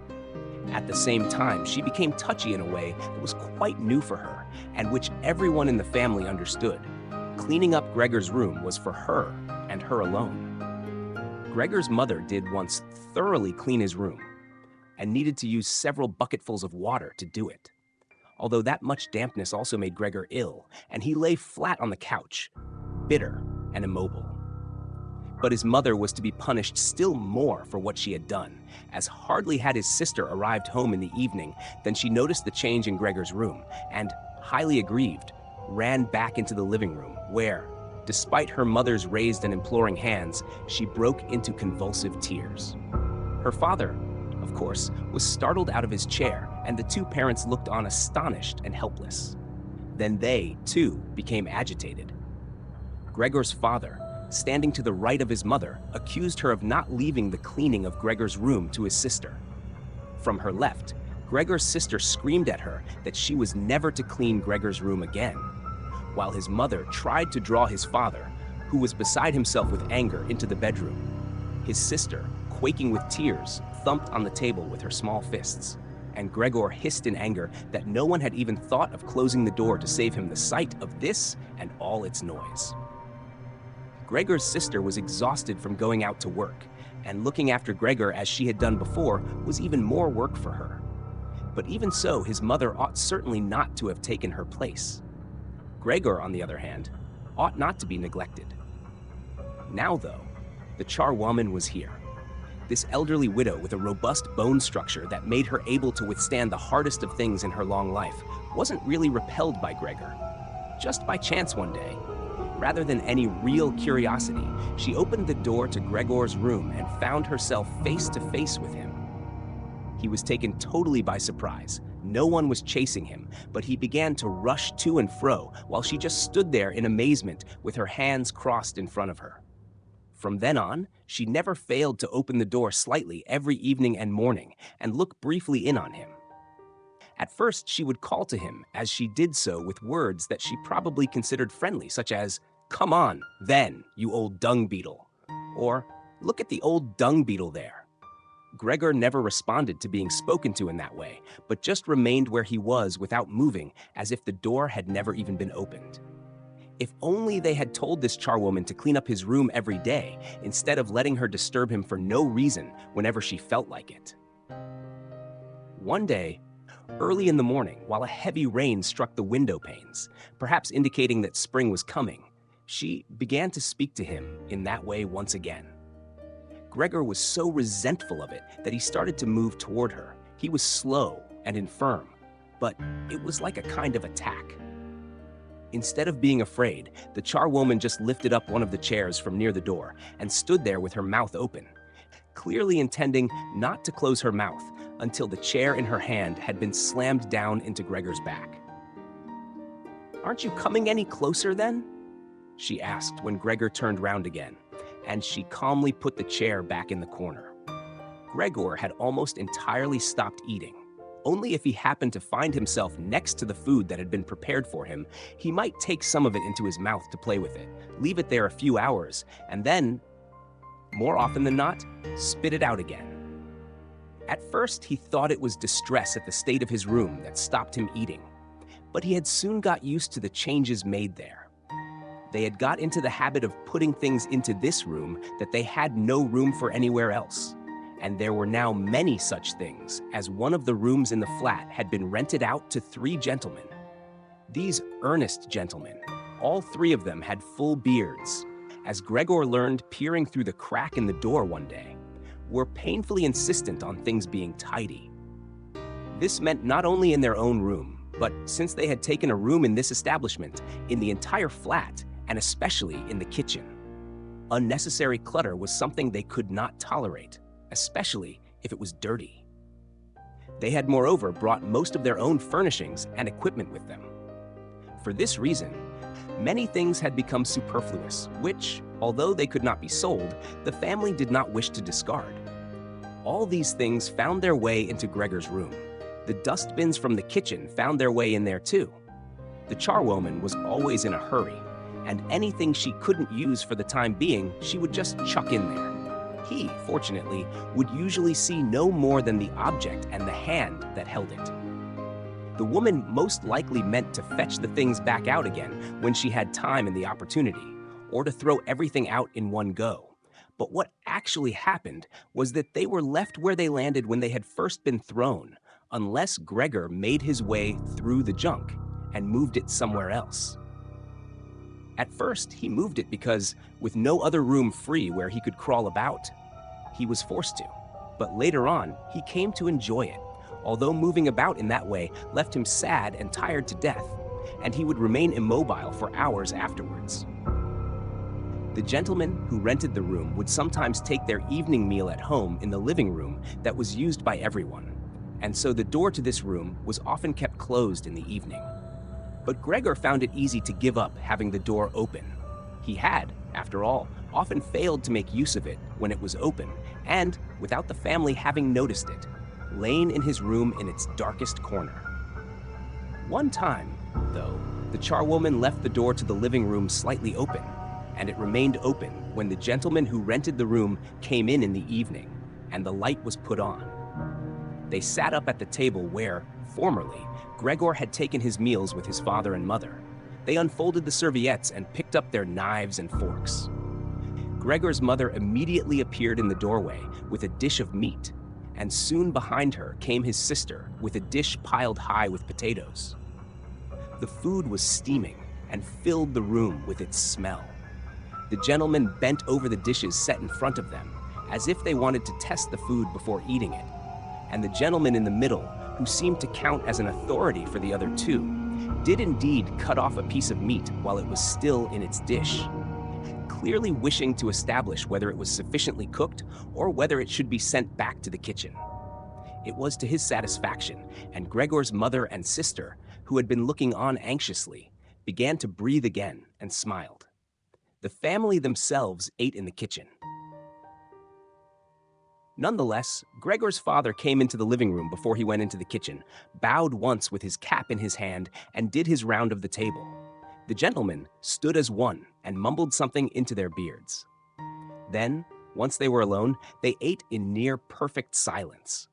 At the same time, she became touchy in a way that was quite new for her, and which everyone in the family understood. Cleaning up Gregor's room was for her and her alone. Gregor's mother did once thoroughly clean his room, and needed to use several bucketfuls of water to do it. Although that much dampness also made Gregor ill, and he lay flat on the couch, bitter and immobile. But his mother was to be punished still more for what she had done, as hardly had his sister arrived home in the evening than she noticed the change in Gregor's room, and, highly aggrieved, ran back into the living room, where, despite her mother's raised and imploring hands, she broke into convulsive tears. Her father, of course, was startled out of his chair, and the two parents looked on astonished and helpless. Then they, too, became agitated. Gregor's father, standing to the right of his mother, accused her of not leaving the cleaning of Gregor's room to his sister. From her left, Gregor's sister screamed at her that she was never to clean Gregor's room again, while his mother tried to draw his father, who was beside himself with anger, into the bedroom. His sister, quaking with tears, thumped on the table with her small fists, and Gregor hissed in anger that no one had even thought of closing the door to save him the sight of this and all its noise. Gregor's sister was exhausted from going out to work, and looking after Gregor as she had done before was even more work for her. But even so, his mother ought certainly not to have taken her place. Gregor, on the other hand, ought not to be neglected. Now, though, the charwoman was here. This elderly widow with a robust bone structure that made her able to withstand the hardest of things in her long life wasn't really repelled by Gregor. Just by chance one day, rather than any real curiosity, she opened the door to Gregor's room and found herself face to face with him. He was taken totally by surprise. No one was chasing him, but he began to rush to and fro while she just stood there in amazement with her hands crossed in front of her. From then on, she never failed to open the door slightly every evening and morning and look briefly in on him. At first, she would call to him as she did so with words that she probably considered friendly, such as, "Come on, then, you old dung beetle," or "Look at the old dung beetle there." Gregor never responded to being spoken to in that way, but just remained where he was without moving, as if the door had never even been opened. If only they had told this charwoman to clean up his room every day, instead of letting her disturb him for no reason whenever she felt like it. One day, early in the morning, while a heavy rain struck the window panes, perhaps indicating that spring was coming, she began to speak to him in that way once again. Gregor was so resentful of it that he started to move toward her. He was slow and infirm, but it was like a kind of attack. Instead of being afraid, the charwoman just lifted up one of the chairs from near the door and stood there with her mouth open, clearly intending not to close her mouth until the chair in her hand had been slammed down into Gregor's back. "Aren't you coming any closer then?" she asked when Gregor turned round again, and she calmly put the chair back in the corner. Gregor had almost entirely stopped eating. Only if he happened to find himself next to the food that had been prepared for him, he might take some of it into his mouth to play with it, leave it there a few hours, and then, more often than not, spit it out again. At first, he thought it was distress at the state of his room that stopped him eating, but he had soon got used to the changes made there. They had got into the habit of putting things into this room that they had no room for anywhere else. And there were now many such things, as one of the rooms in the flat had been rented out to 3 gentlemen. These earnest gentlemen, all 3 of them had full beards, as Gregor learned peering through the crack in the door one day, were painfully insistent on things being tidy. This meant not only in their own room, but since they had taken a room in this establishment, in the entire flat, and especially in the kitchen. Unnecessary clutter was something they could not tolerate, especially if it was dirty. They had moreover brought most of their own furnishings and equipment with them. For this reason, many things had become superfluous, which, although they could not be sold, the family did not wish to discard. All these things found their way into Gregor's room. The dustbins from the kitchen found their way in there too. The charwoman was always in a hurry, and anything she couldn't use for the time being, she would just chuck in there. He, fortunately, would usually see no more than the object and the hand that held it. The woman most likely meant to fetch the things back out again when she had time and the opportunity, or to throw everything out in one go. But what actually happened was that they were left where they landed when they had first been thrown, unless Gregor made his way through the junk and moved it somewhere else. At first, he moved it because, with no other room free where he could crawl about, he was forced to. But later on, he came to enjoy it, although moving about in that way left him sad and tired to death. and he would remain immobile for hours afterwards. The gentleman who rented the room would sometimes take their evening meal at home in the living room that was used by everyone, and so the door to this room was often kept closed in the evening. But Gregor found it easy to give up having the door open. He had, after all, often failed to make use of it when it was open, and, without the family having noticed it, lain in his room in its darkest corner. One time, though, the charwoman left the door to the living room slightly open, and it remained open when the gentleman who rented the room came in the evening, and the light was put on. They sat up at the table where, formerly, Gregor had taken his meals with his father and mother. They unfolded the serviettes and picked up their knives and forks. Gregor's mother immediately appeared in the doorway with a dish of meat, and soon behind her came his sister with a dish piled high with potatoes. The food was steaming and filled the room with its smell. The gentleman bent over the dishes set in front of them, as if they wanted to test the food before eating it, and the gentleman in the middle, who seemed to count as an authority for the other two, did indeed cut off a piece of meat while it was still in its dish, clearly wishing to establish whether it was sufficiently cooked or whether it should be sent back to the kitchen. It was to his satisfaction, and Gregor's mother and sister, who had been looking on anxiously, began to breathe again and smiled. The family themselves ate in the kitchen. Nonetheless, Gregor's father came into the living room before he went into the kitchen, bowed once with his cap in his hand, and did his round of the table. The gentlemen stood as one and mumbled something into their beards. Then, once they were alone, they ate in near perfect silence.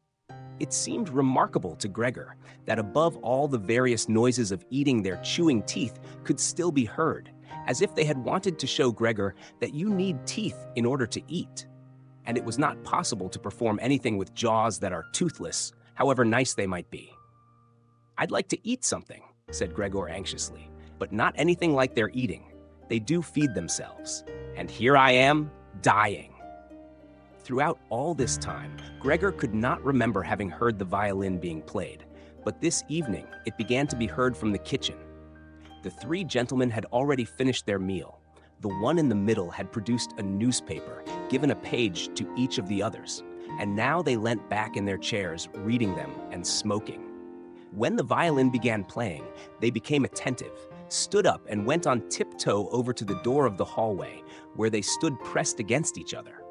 It seemed remarkable to Gregor that above all the various noises of eating, their chewing teeth could still be heard, as if they had wanted to show Gregor that you need teeth in order to eat, and it was not possible to perform anything with jaws that are toothless, however nice they might be. "I'd like to eat something," said Gregor anxiously, "but not anything like they're eating. They do feed themselves, and here I am, dying." Throughout all this time, Gregor could not remember having heard the violin being played, but this evening it began to be heard from the kitchen. The three gentlemen had already finished their meal. The one in the middle had produced a newspaper, given a page to each of the others, and now they leant back in their chairs, reading them and smoking. When the violin began playing, they became attentive, stood up, and went on tiptoe over to the door of the hallway, where they stood pressed against each other.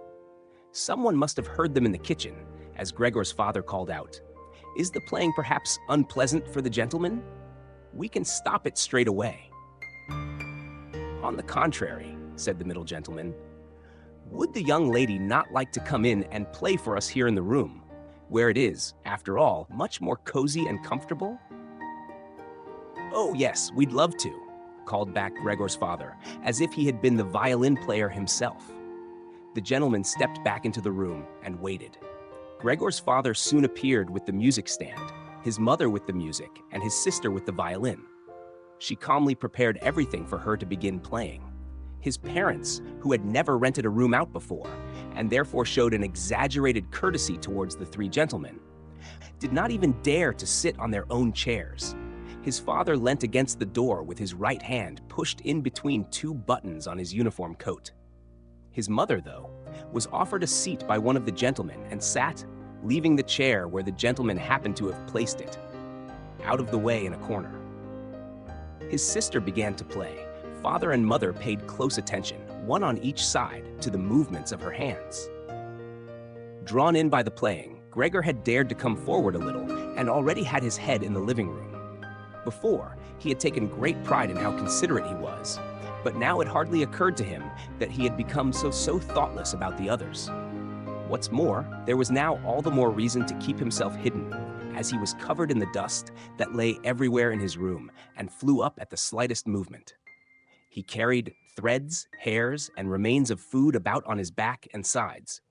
Someone must have heard them in the kitchen, as Gregor's father called out, "Is the playing perhaps unpleasant for the gentlemen? We can stop it straight away." "On the contrary," said the middle gentleman, "would the young lady not like to come in and play for us here in the room, where it is, after all, much more cozy and comfortable?" "Oh yes, we'd love to," called back Gregor's father, as if he had been the violin player himself. The gentleman stepped back into the room and waited. Gregor's father soon appeared with the music stand, his mother with the music, and his sister with the violin. She calmly prepared everything for her to begin playing. His parents, who had never rented a room out before, and therefore showed an exaggerated courtesy towards the three gentlemen, did not even dare to sit on their own chairs. His father leant against the door with his right hand pushed in between two buttons on his uniform coat. His mother, though, was offered a seat by one of the gentlemen and sat, leaving the chair where the gentleman happened to have placed it, out of the way in a corner. His sister began to play. Father and mother paid close attention, one on each side, to the movements of her hands. Drawn in by the playing, Gregor had dared to come forward a little and already had his head in the living room. Before, he had taken great pride in how considerate he was, but now it hardly occurred to him that he had become so thoughtless about the others. What's more, there was now all the more reason to keep himself hidden, as he was covered in the dust that lay everywhere in his room and flew up at the slightest movement. He carried threads, hairs, and remains of food about on his back and sides.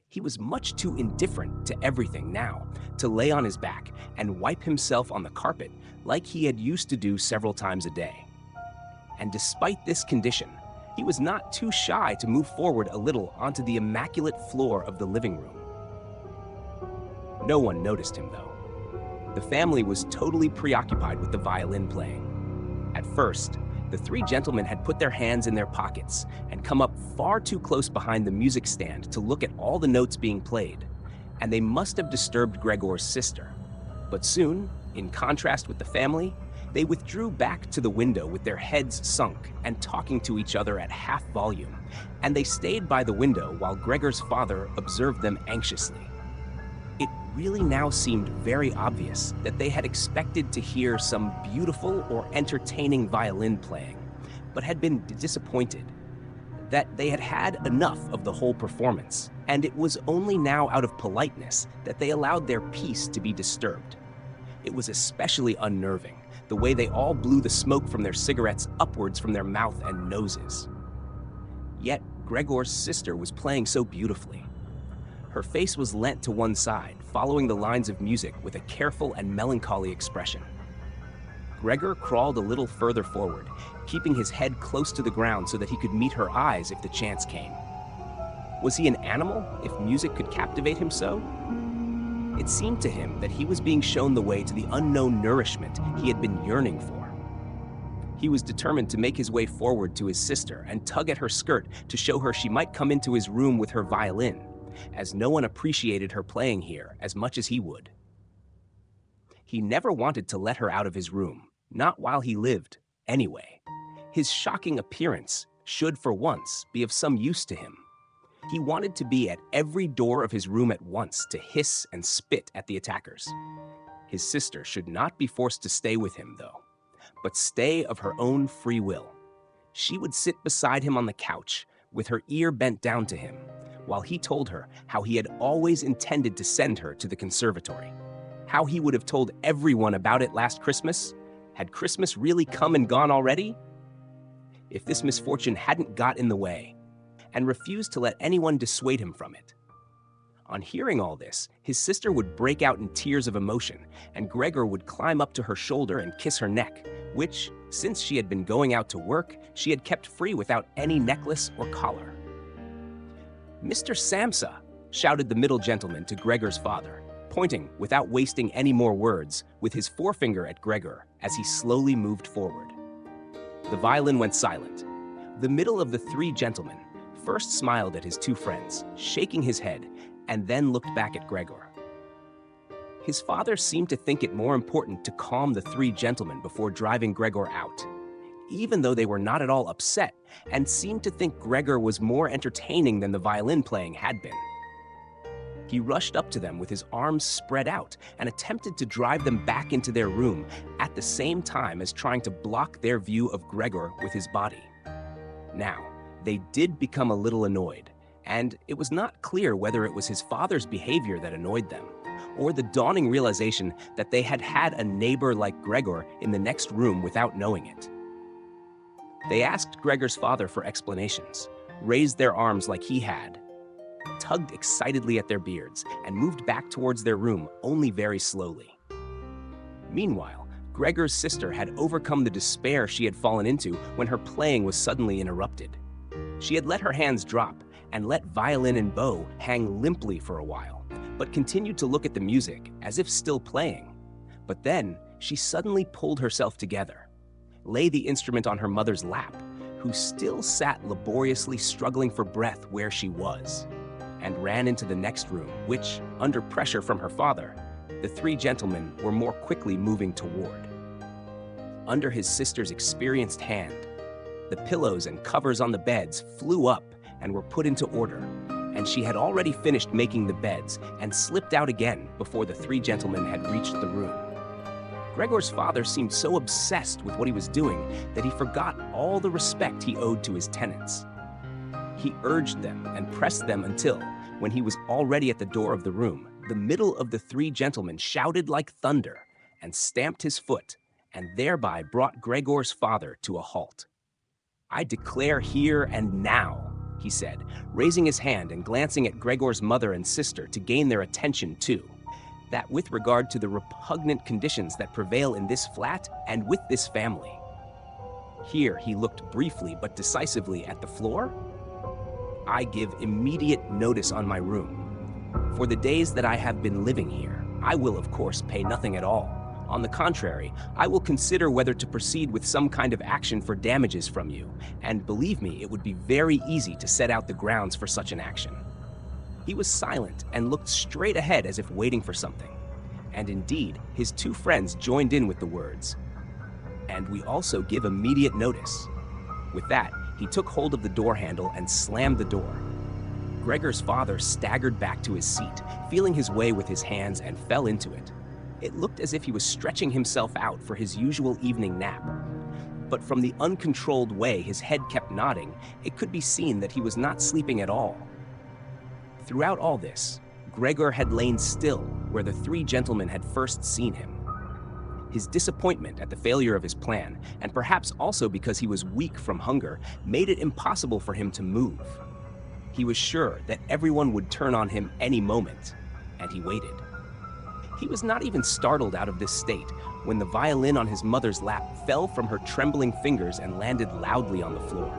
He was much too indifferent to everything now to lay on his back and wipe himself on the carpet like he had used to do several times a day. And despite this condition, he was not too shy to move forward a little onto the immaculate floor of the living room. No one noticed him, though. The family was totally preoccupied with the violin playing. At first, the three gentlemen had put their hands in their pockets and come up far too close behind the music stand to look at all the notes being played, and they must have disturbed Gregor's sister. But soon, in contrast with the family, they withdrew back to the window with their heads sunk and talking to each other at half volume, and they stayed by the window while Gregor's father observed them anxiously. It really now seemed very obvious that they had expected to hear some beautiful or entertaining violin playing, but had been disappointed. That they had had enough of the whole performance, and it was only now out of politeness that they allowed their peace to be disturbed. It was especially unnerving, the way they all blew the smoke from their cigarettes upwards from their mouth and noses. Yet Gregor's sister was playing so beautifully. Her face was leant to one side, following the lines of music with a careful and melancholy expression. Gregor crawled a little further forward, keeping his head close to the ground so that he could meet her eyes if the chance came. Was he an animal if music could captivate him so? It seemed to him that he was being shown the way to the unknown nourishment he had been yearning for. He was determined to make his way forward to his sister and tug at her skirt to show her she might come into his room with her violin, as no one appreciated her playing here as much as he would. He never wanted to let her out of his room, not while he lived, anyway. His shocking appearance should, for once, be of some use to him. He wanted to be at every door of his room at once to hiss and spit at the attackers. His sister should not be forced to stay with him, though, but stay of her own free will. She would sit beside him on the couch, with her ear bent down to him, while he told her how he had always intended to send her to the conservatory, how he would have told everyone about it last Christmas. Had Christmas really come and gone already? If this misfortune hadn't got in the way, and refused to let anyone dissuade him from it. On hearing all this, his sister would break out in tears of emotion, and Gregor would climb up to her shoulder and kiss her neck, which, since she had been going out to work, she had kept free without any necklace or collar. "Mr. Samsa," shouted the middle gentleman to Gregor's father, pointing, without wasting any more words, with his forefinger at Gregor as he slowly moved forward. The violin went silent. The middle of the three gentlemen first smiled at his two friends, shaking his head, and then looked back at Gregor. His father seemed to think it more important to calm the three gentlemen before driving Gregor out, even though they were not at all upset and seemed to think Gregor was more entertaining than the violin playing had been. He rushed up to them with his arms spread out and attempted to drive them back into their room at the same time as trying to block their view of Gregor with his body. Now, they did become a little annoyed, and it was not clear whether it was his father's behavior that annoyed them, or the dawning realization that they had had a neighbor like Gregor in the next room without knowing it. They asked Gregor's father for explanations, raised their arms like he had, tugged excitedly at their beards, and moved back towards their room only very slowly. Meanwhile, Gregor's sister had overcome the despair she had fallen into when her playing was suddenly interrupted. She had let her hands drop and let violin and bow hang limply for a while, but continued to look at the music as if still playing. But then she suddenly pulled herself together, lay the instrument on her mother's lap, who still sat laboriously struggling for breath where she was, and ran into the next room, which, under pressure from her father, the three gentlemen were more quickly moving toward. Under his sister's experienced hand, the pillows and covers on the beds flew up and were put into order, and she had already finished making the beds and slipped out again before the three gentlemen had reached the room. Gregor's father seemed so obsessed with what he was doing that he forgot all the respect he owed to his tenants. He urged them and pressed them until, when he was already at the door of the room, the middle of the three gentlemen shouted like thunder and stamped his foot, and thereby brought Gregor's father to a halt. "I declare here and now," he said, raising his hand and glancing at Gregor's mother and sister to gain their attention too, that with regard to the repugnant conditions that prevail in this flat and with this family. Here he looked briefly but decisively at the floor. "I give immediate notice on my room. For the days that I have been living here, I will of course pay nothing at all, On the contrary, I will consider whether to proceed with some kind of action for damages from you, and believe me, it would be very easy to set out the grounds for such an action." He was silent and looked straight ahead as if waiting for something. And indeed, his two friends joined in with the words, "And we also give immediate notice." With that, he took hold of the door handle and slammed the door. Gregor's father staggered back to his seat, feeling his way with his hands, and fell into it. It looked as if he was stretching himself out for his usual evening nap. But from the uncontrolled way his head kept nodding, it could be seen that he was not sleeping at all. Throughout all this, Gregor had lain still where the three gentlemen had first seen him. His disappointment at the failure of his plan, and perhaps also because he was weak from hunger, made it impossible for him to move. He was sure that everyone would turn on him any moment, and he waited. He was not even startled out of this state when the violin on his mother's lap fell from her trembling fingers and landed loudly on the floor.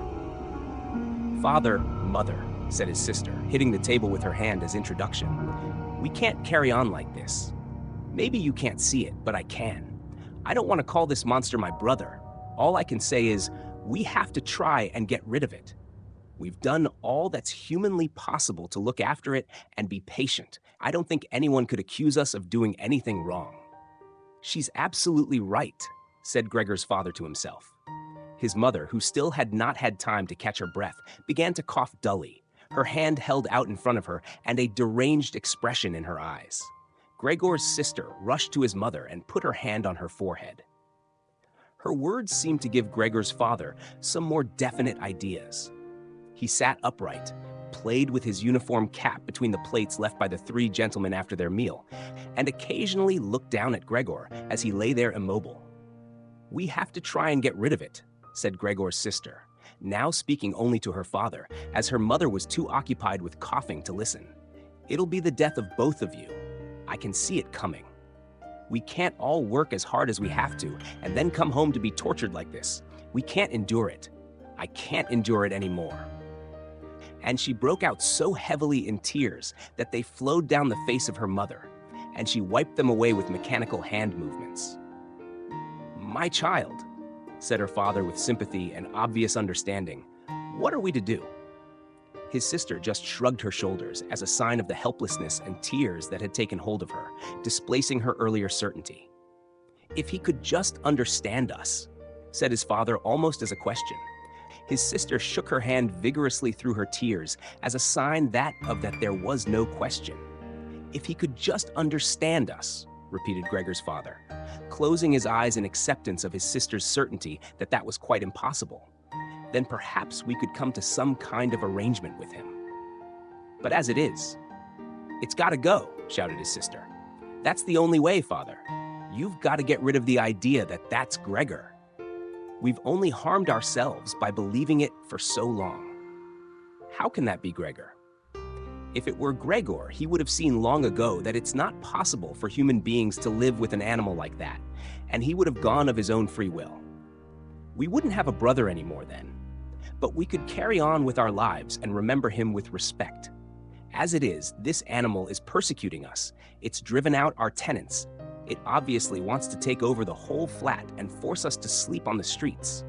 "Father, mother," said his sister, hitting the table with her hand as introduction, "we can't carry on like this. Maybe you can't see it, but I can. I don't want to call this monster my brother. All I can say is, we have to try and get rid of it. We've done all that's humanly possible to look after it and be patient. I don't think anyone could accuse us of doing anything wrong." "She's absolutely right," said Gregor's father to himself. His mother, who still had not had time to catch her breath, began to cough dully, her hand held out in front of her and a deranged expression in her eyes. Gregor's sister rushed to his mother and put her hand on her forehead. Her words seemed to give Gregor's father some more definite ideas. He sat upright, played with his uniform cap between the plates left by the three gentlemen after their meal, and occasionally looked down at Gregor as he lay there immobile. "We have to try and get rid of it," said Gregor's sister, now speaking only to her father, as her mother was too occupied with coughing to listen. "It'll be the death of both of you. I can see it coming. We can't all work as hard as we have to and then come home to be tortured like this. We can't endure it. I can't endure it anymore." And she broke out so heavily in tears that they flowed down the face of her mother, and she wiped them away with mechanical hand movements. "My child," said her father with sympathy and obvious understanding, "what are we to do?" His sister just shrugged her shoulders as a sign of the helplessness and tears that had taken hold of her, displacing her earlier certainty. "If he could just understand us," said his father almost as a question. His sister shook her hand vigorously through her tears as a sign that there was no question. "If he could just understand us," repeated Gregor's father, closing his eyes in acceptance of his sister's certainty that that was quite impossible. "Then perhaps we could come to some kind of arrangement with him. But as it is—" "It's got to go," shouted his sister. "That's the only way, Father. You've got to get rid of the idea that that's Gregor. We've only harmed ourselves by believing it for so long." "How can that be, Gregor?" "If it were Gregor, he would have seen long ago that it's not possible for human beings to live with an animal like that, and he would have gone of his own free will. We wouldn't have a brother anymore then, but we could carry on with our lives and remember him with respect. As it is, this animal is persecuting us. It's driven out our tenants. It obviously wants to take over the whole flat and force us to sleep on the streets."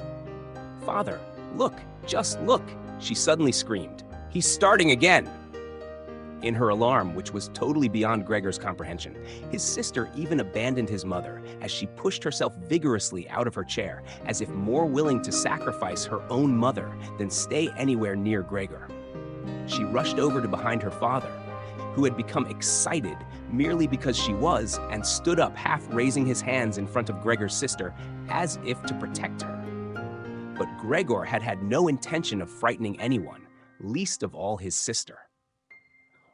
"Father, look, just look," she suddenly screamed. "He's starting again." In her alarm, which was totally beyond Gregor's comprehension, his sister even abandoned his mother as she pushed herself vigorously out of her chair, as if more willing to sacrifice her own mother than stay anywhere near Gregor. She rushed over to behind her father, who had become excited merely because she was, and stood up half raising his hands in front of Gregor's sister as if to protect her. But Gregor had had no intention of frightening anyone, least of all his sister.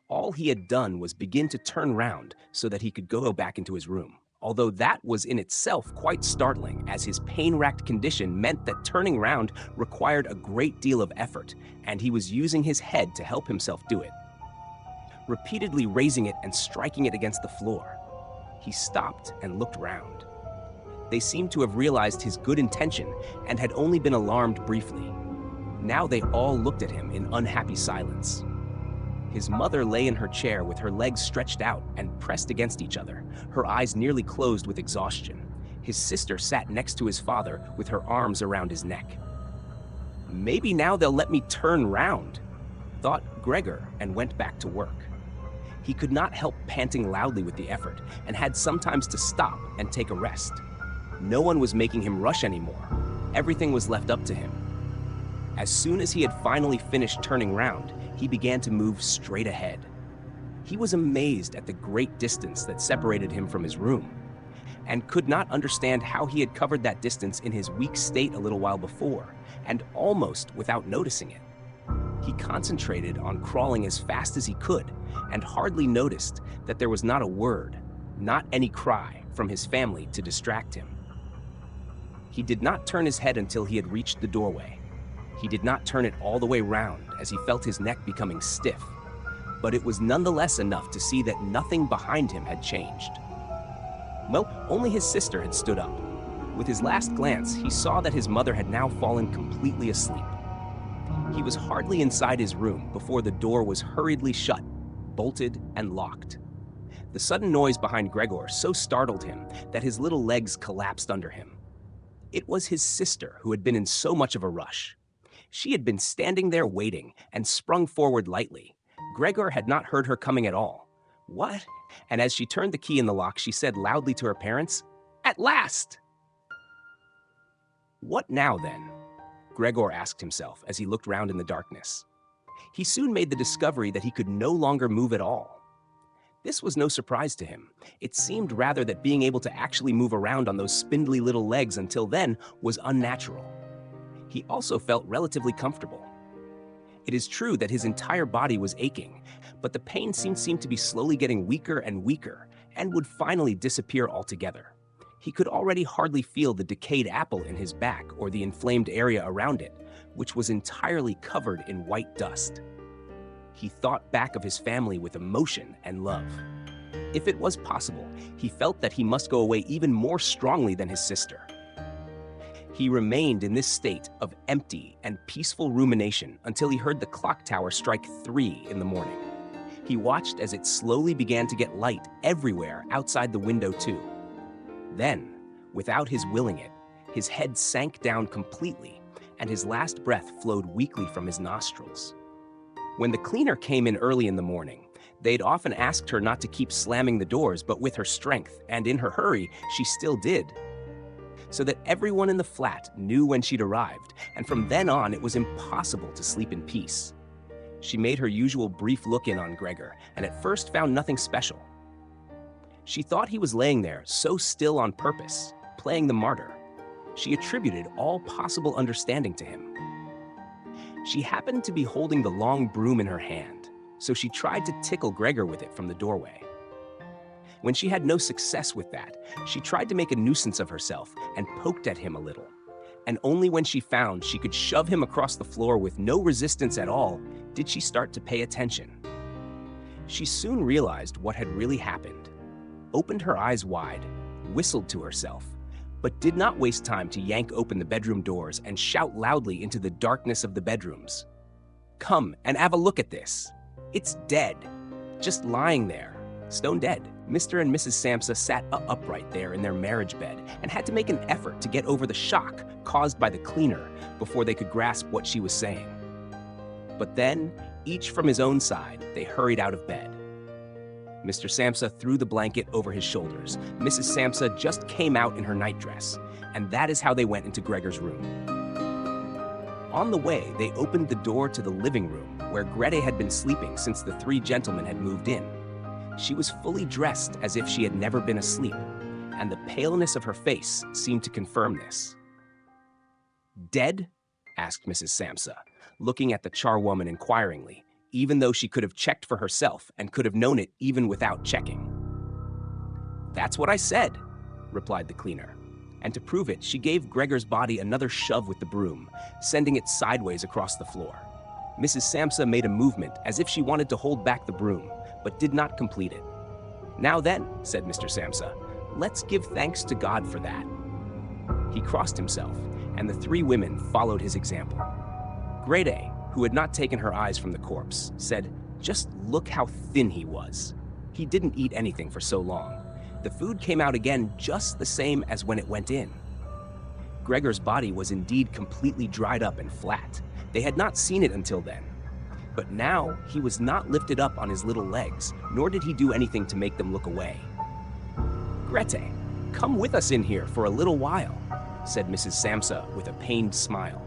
All he had done was begin to turn round so that he could go back into his room, although that was in itself quite startling, as his pain-racked condition meant that turning round required a great deal of effort, and he was using his head to help himself do it. Repeatedly raising it and striking it against the floor, he stopped and looked round. They seemed to have realized his good intention and had only been alarmed briefly. Now they all looked at him in unhappy silence. His mother lay in her chair with her legs stretched out and pressed against each other, her eyes nearly closed with exhaustion. His sister sat next to his father with her arms around his neck. Maybe now they'll let me turn round, thought Gregor, and went back to work. He could not help panting loudly with the effort and had sometimes to stop and take a rest. No one was making him rush anymore. Everything was left up to him. As soon as he had finally finished turning round, he began to move straight ahead. He was amazed at the great distance that separated him from his room, and could not understand how he had covered that distance in his weak state a little while before, and almost without noticing it. He concentrated on crawling as fast as he could, and hardly noticed that there was not a word, not any cry from his family to distract him. He did not turn his head until he had reached the doorway. He did not turn it all the way round as he felt his neck becoming stiff, but it was nonetheless enough to see that nothing behind him had changed. Well, only his sister had stood up. With his last glance, he saw that his mother had now fallen completely asleep. He was hardly inside his room before the door was hurriedly shut, bolted, and locked. The sudden noise behind Gregor so startled him that his little legs collapsed under him. It was his sister who had been in so much of a rush. She had been standing there waiting and sprung forward lightly. Gregor had not heard her coming at all. What? And as she turned the key in the lock, she said loudly to her parents, "At last!" What now, then? Gregor asked himself as he looked round in the darkness. He soon made the discovery that he could no longer move at all. This was no surprise to him. It seemed rather that being able to actually move around on those spindly little legs until then was unnatural. He also felt relatively comfortable. It is true that his entire body was aching, but the pain seemed to be slowly getting weaker and weaker, and would finally disappear altogether. He could already hardly feel the decayed apple in his back or the inflamed area around it, which was entirely covered in white dust. He thought back of his family with emotion and love. If it was possible, he felt that he must go away even more strongly than his sister. He remained in this state of empty and peaceful rumination until he heard the clock tower strike 3 in the morning. He watched as it slowly began to get light everywhere outside the window too. Then, without his willing it, his head sank down completely, and his last breath flowed weakly from his nostrils. When the cleaner came in early in the morning, they'd often asked her not to keep slamming the doors, but with her strength and in her hurry, she still did. So that everyone in the flat knew when she'd arrived, and from then on it was impossible to sleep in peace. She made her usual brief look in on Gregor, and at first found nothing special. She thought he was laying there so still on purpose, playing the martyr. She attributed all possible understanding to him. She happened to be holding the long broom in her hand, so she tried to tickle Gregor with it from the doorway. When she had no success with that, she tried to make a nuisance of herself and poked at him a little. And only when she found she could shove him across the floor with no resistance at all did she start to pay attention. She soon realized what had really happened, opened her eyes wide, whistled to herself, but did not waste time to yank open the bedroom doors and shout loudly into the darkness of the bedrooms. "Come and have a look at this. It's dead, just lying there, stone dead." Mr. and Mrs. Samsa sat upright there in their marriage bed and had to make an effort to get over the shock caused by the cleaner before they could grasp what she was saying. But then, each from his own side, they hurried out of bed. Mr. Samsa threw the blanket over his shoulders. Mrs. Samsa just came out in her nightdress, and that is how they went into Gregor's room. On the way, they opened the door to the living room, where Grete had been sleeping since the 3 gentlemen had moved in. She was fully dressed as if she had never been asleep, and the paleness of her face seemed to confirm this. "Dead?" asked Mrs. Samsa, looking at the charwoman inquiringly, even though she could have checked for herself and could have known it even without checking. "That's what I said," replied the cleaner, and to prove it, she gave Gregor's body another shove with the broom, sending it sideways across the floor. Mrs. Samsa made a movement as if she wanted to hold back the broom, but did not complete it. "Now then," said Mr. Samsa, "let's give thanks to God for that." He crossed himself, and the 3 women followed his example. Grete, who had not taken her eyes from the corpse, said, Just look how thin he was. He didn't eat anything for so long. The food came out again just the same as when it went in. Gregor's body was indeed completely dried up and flat. They had not seen it until then. But now he was not lifted up on his little legs, nor did he do anything to make them look away. "Grete, come with us in here for a little while," said Mrs. Samsa with a pained smile.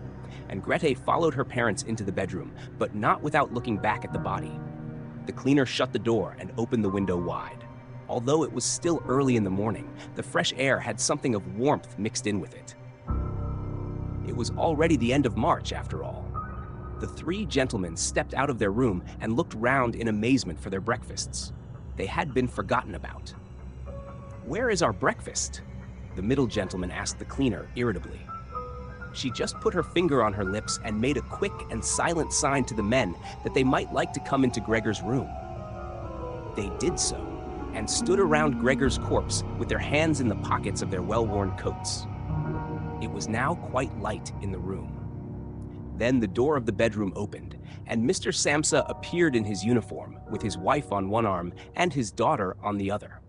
And Grete followed her parents into the bedroom, but not without looking back at the body. The cleaner shut the door and opened the window wide. Although it was still early in the morning, the fresh air had something of warmth mixed in with it. It was already the end of March, after all. The three gentlemen stepped out of their room and looked round in amazement for their breakfasts. They had been forgotten about. "Where is our breakfast?" the middle gentleman asked the cleaner irritably. She just put her finger on her lips and made a quick and silent sign to the men that they might like to come into Gregor's room. They did so, and stood around Gregor's corpse with their hands in the pockets of their well-worn coats. It was now quite light in the room. Then the door of the bedroom opened, and Mr. Samsa appeared in his uniform, with his wife on one arm and his daughter on the other.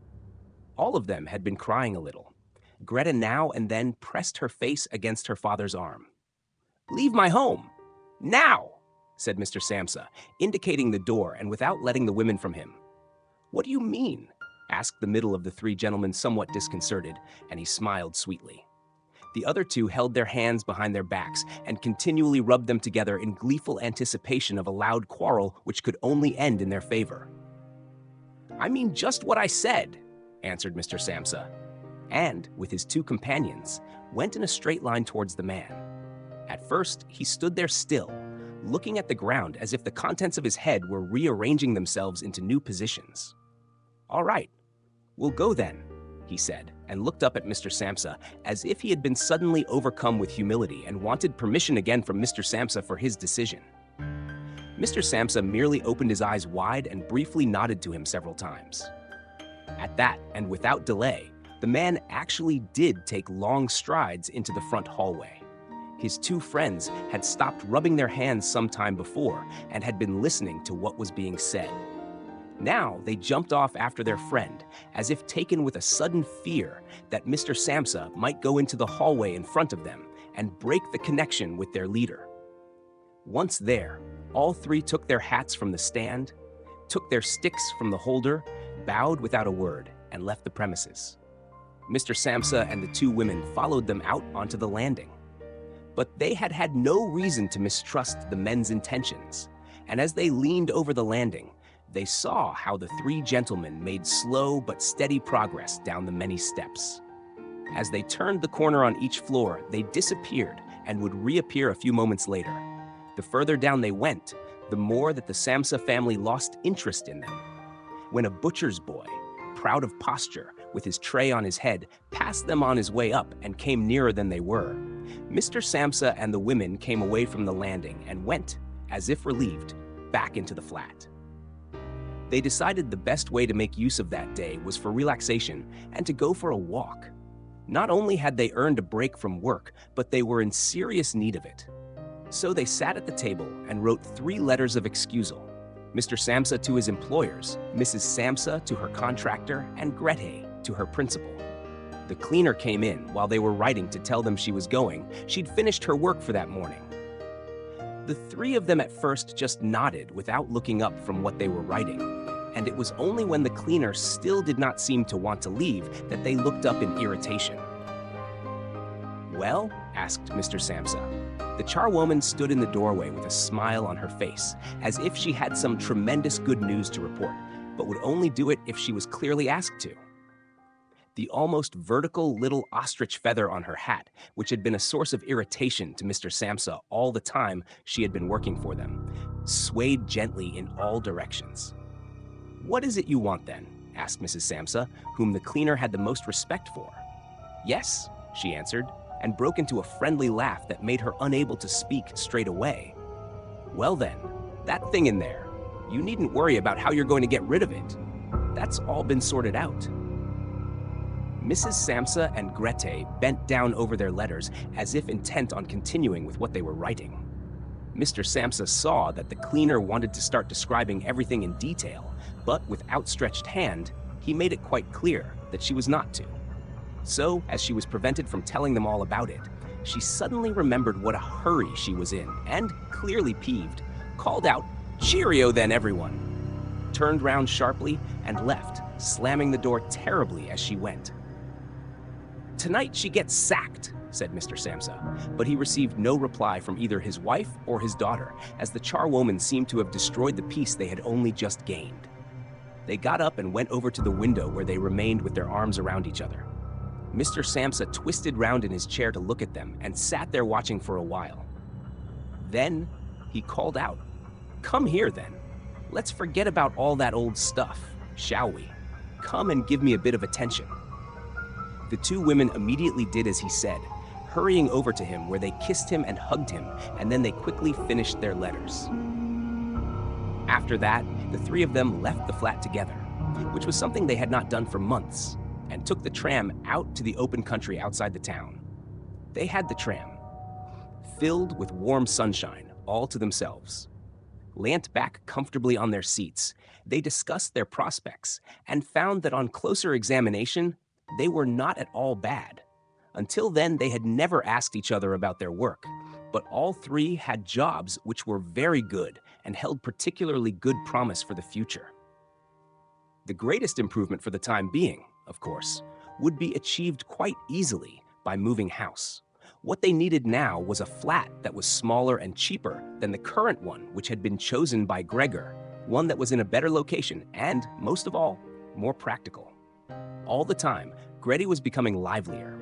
All of them had been crying a little. Greta now and then pressed her face against her father's arm. "Leave my home! Now!" said Mr. Samsa, indicating the door and without letting the women from him. "What do you mean?" asked the middle of the three gentlemen, somewhat disconcerted, and he smiled sweetly. The other two held their hands behind their backs and continually rubbed them together in gleeful anticipation of a loud quarrel which could only end in their favor. "I mean just what I said," answered Mr. Samsa, and, with his two companions, went in a straight line towards the man. At first, he stood there still, looking at the ground as if the contents of his head were rearranging themselves into new positions. "All right, we'll go then," he said, and looked up at Mr. Samsa as if he had been suddenly overcome with humility and wanted permission again from Mr. Samsa for his decision. Mr. Samsa merely opened his eyes wide and briefly nodded to him several times. At that, and without delay, the man actually did take long strides into the front hallway. His two friends had stopped rubbing their hands some time before and had been listening to what was being said. Now they jumped off after their friend, as if taken with a sudden fear that Mr. Samsa might go into the hallway in front of them and break the connection with their leader. Once there, all three took their hats from the stand, took their sticks from the holder, bowed without a word, and left the premises. Mr. Samsa and the two women followed them out onto the landing. But they had had no reason to mistrust the men's intentions, and as they leaned over the landing, they saw how the three gentlemen made slow but steady progress down the many steps. As they turned the corner on each floor, they disappeared and would reappear a few moments later. The further down they went, the more that the Samsa family lost interest in them. When a butcher's boy, proud of posture, with his tray on his head, passed them on his way up and came nearer than they were, Mr. Samsa and the women came away from the landing and went, as if relieved, back into the flat. They decided the best way to make use of that day was for relaxation and to go for a walk. Not only had they earned a break from work, but they were in serious need of it. So they sat at the table and wrote 3 letters of excusal. Mr. Samsa to his employers, Mrs. Samsa to her contractor, and Grete to her principal. The cleaner came in while they were writing to tell them she was going. She'd finished her work for that morning. The 3 of them at first just nodded without looking up from what they were writing, and it was only when the cleaner still did not seem to want to leave that they looked up in irritation. "Well?" asked Mr. Samsa. The charwoman stood in the doorway with a smile on her face, as if she had some tremendous good news to report, but would only do it if she was clearly asked to. The almost vertical little ostrich feather on her hat, which had been a source of irritation to Mr. Samsa all the time she had been working for them, swayed gently in all directions. "What is it you want, then?" asked Mrs. Samsa, whom the cleaner had the most respect for. "Yes," she answered, and broke into a friendly laugh that made her unable to speak straight away. "Well then, that thing in there, you needn't worry about how you're going to get rid of it. That's all been sorted out." Mrs. Samsa and Grete bent down over their letters as if intent on continuing with what they were writing. Mr. Samsa saw that the cleaner wanted to start describing everything in detail, but with outstretched hand, he made it quite clear that she was not to. So, as she was prevented from telling them all about it, she suddenly remembered what a hurry she was in and, clearly peeved, called out, "Cheerio then, everyone!" turned round sharply and left, slamming the door terribly as she went. "Tonight she gets sacked," said Mr. Samsa, but he received no reply from either his wife or his daughter, as the charwoman seemed to have destroyed the peace they had only just gained. They got up and went over to the window where they remained with their arms around each other. Mr. Samsa twisted round in his chair to look at them and sat there watching for a while. Then he called out, "Come here then. Let's forget about all that old stuff, shall we? Come and give me a bit of attention." The two women immediately did as he said, hurrying over to him where they kissed him and hugged him, and then they quickly finished their letters. After that, the three of them left the flat together, which was something they had not done for months, and took the tram out to the open country outside the town. They had the tram, filled with warm sunshine, all to themselves. Leant back comfortably on their seats, they discussed their prospects and found that on closer examination, they were not at all bad. Until then, they had never asked each other about their work, but all three had jobs which were very good and held particularly good promise for the future. The greatest improvement for the time being, of course, would be achieved quite easily by moving house. What they needed now was a flat that was smaller and cheaper than the current one which had been chosen by Gregor, one that was in a better location and, most of all, more practical. All the time, Gretty was becoming livelier.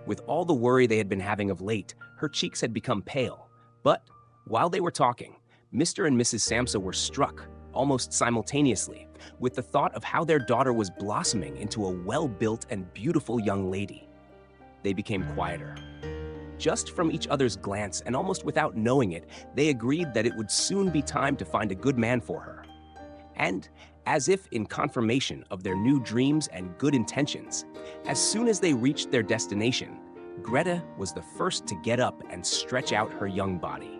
With all the worry they had been having of late, her cheeks had become pale. But while they were talking, Mr. and Mrs. Samsa were struck, almost simultaneously, with the thought of how their daughter was blossoming into a well-built and beautiful young lady. They became quieter. Just from each other's glance and almost without knowing it, they agreed that it would soon be time to find a good man for her. And, as if in confirmation of their new dreams and good intentions, as soon as they reached their destination, Greta was the first to get up and stretch out her young body.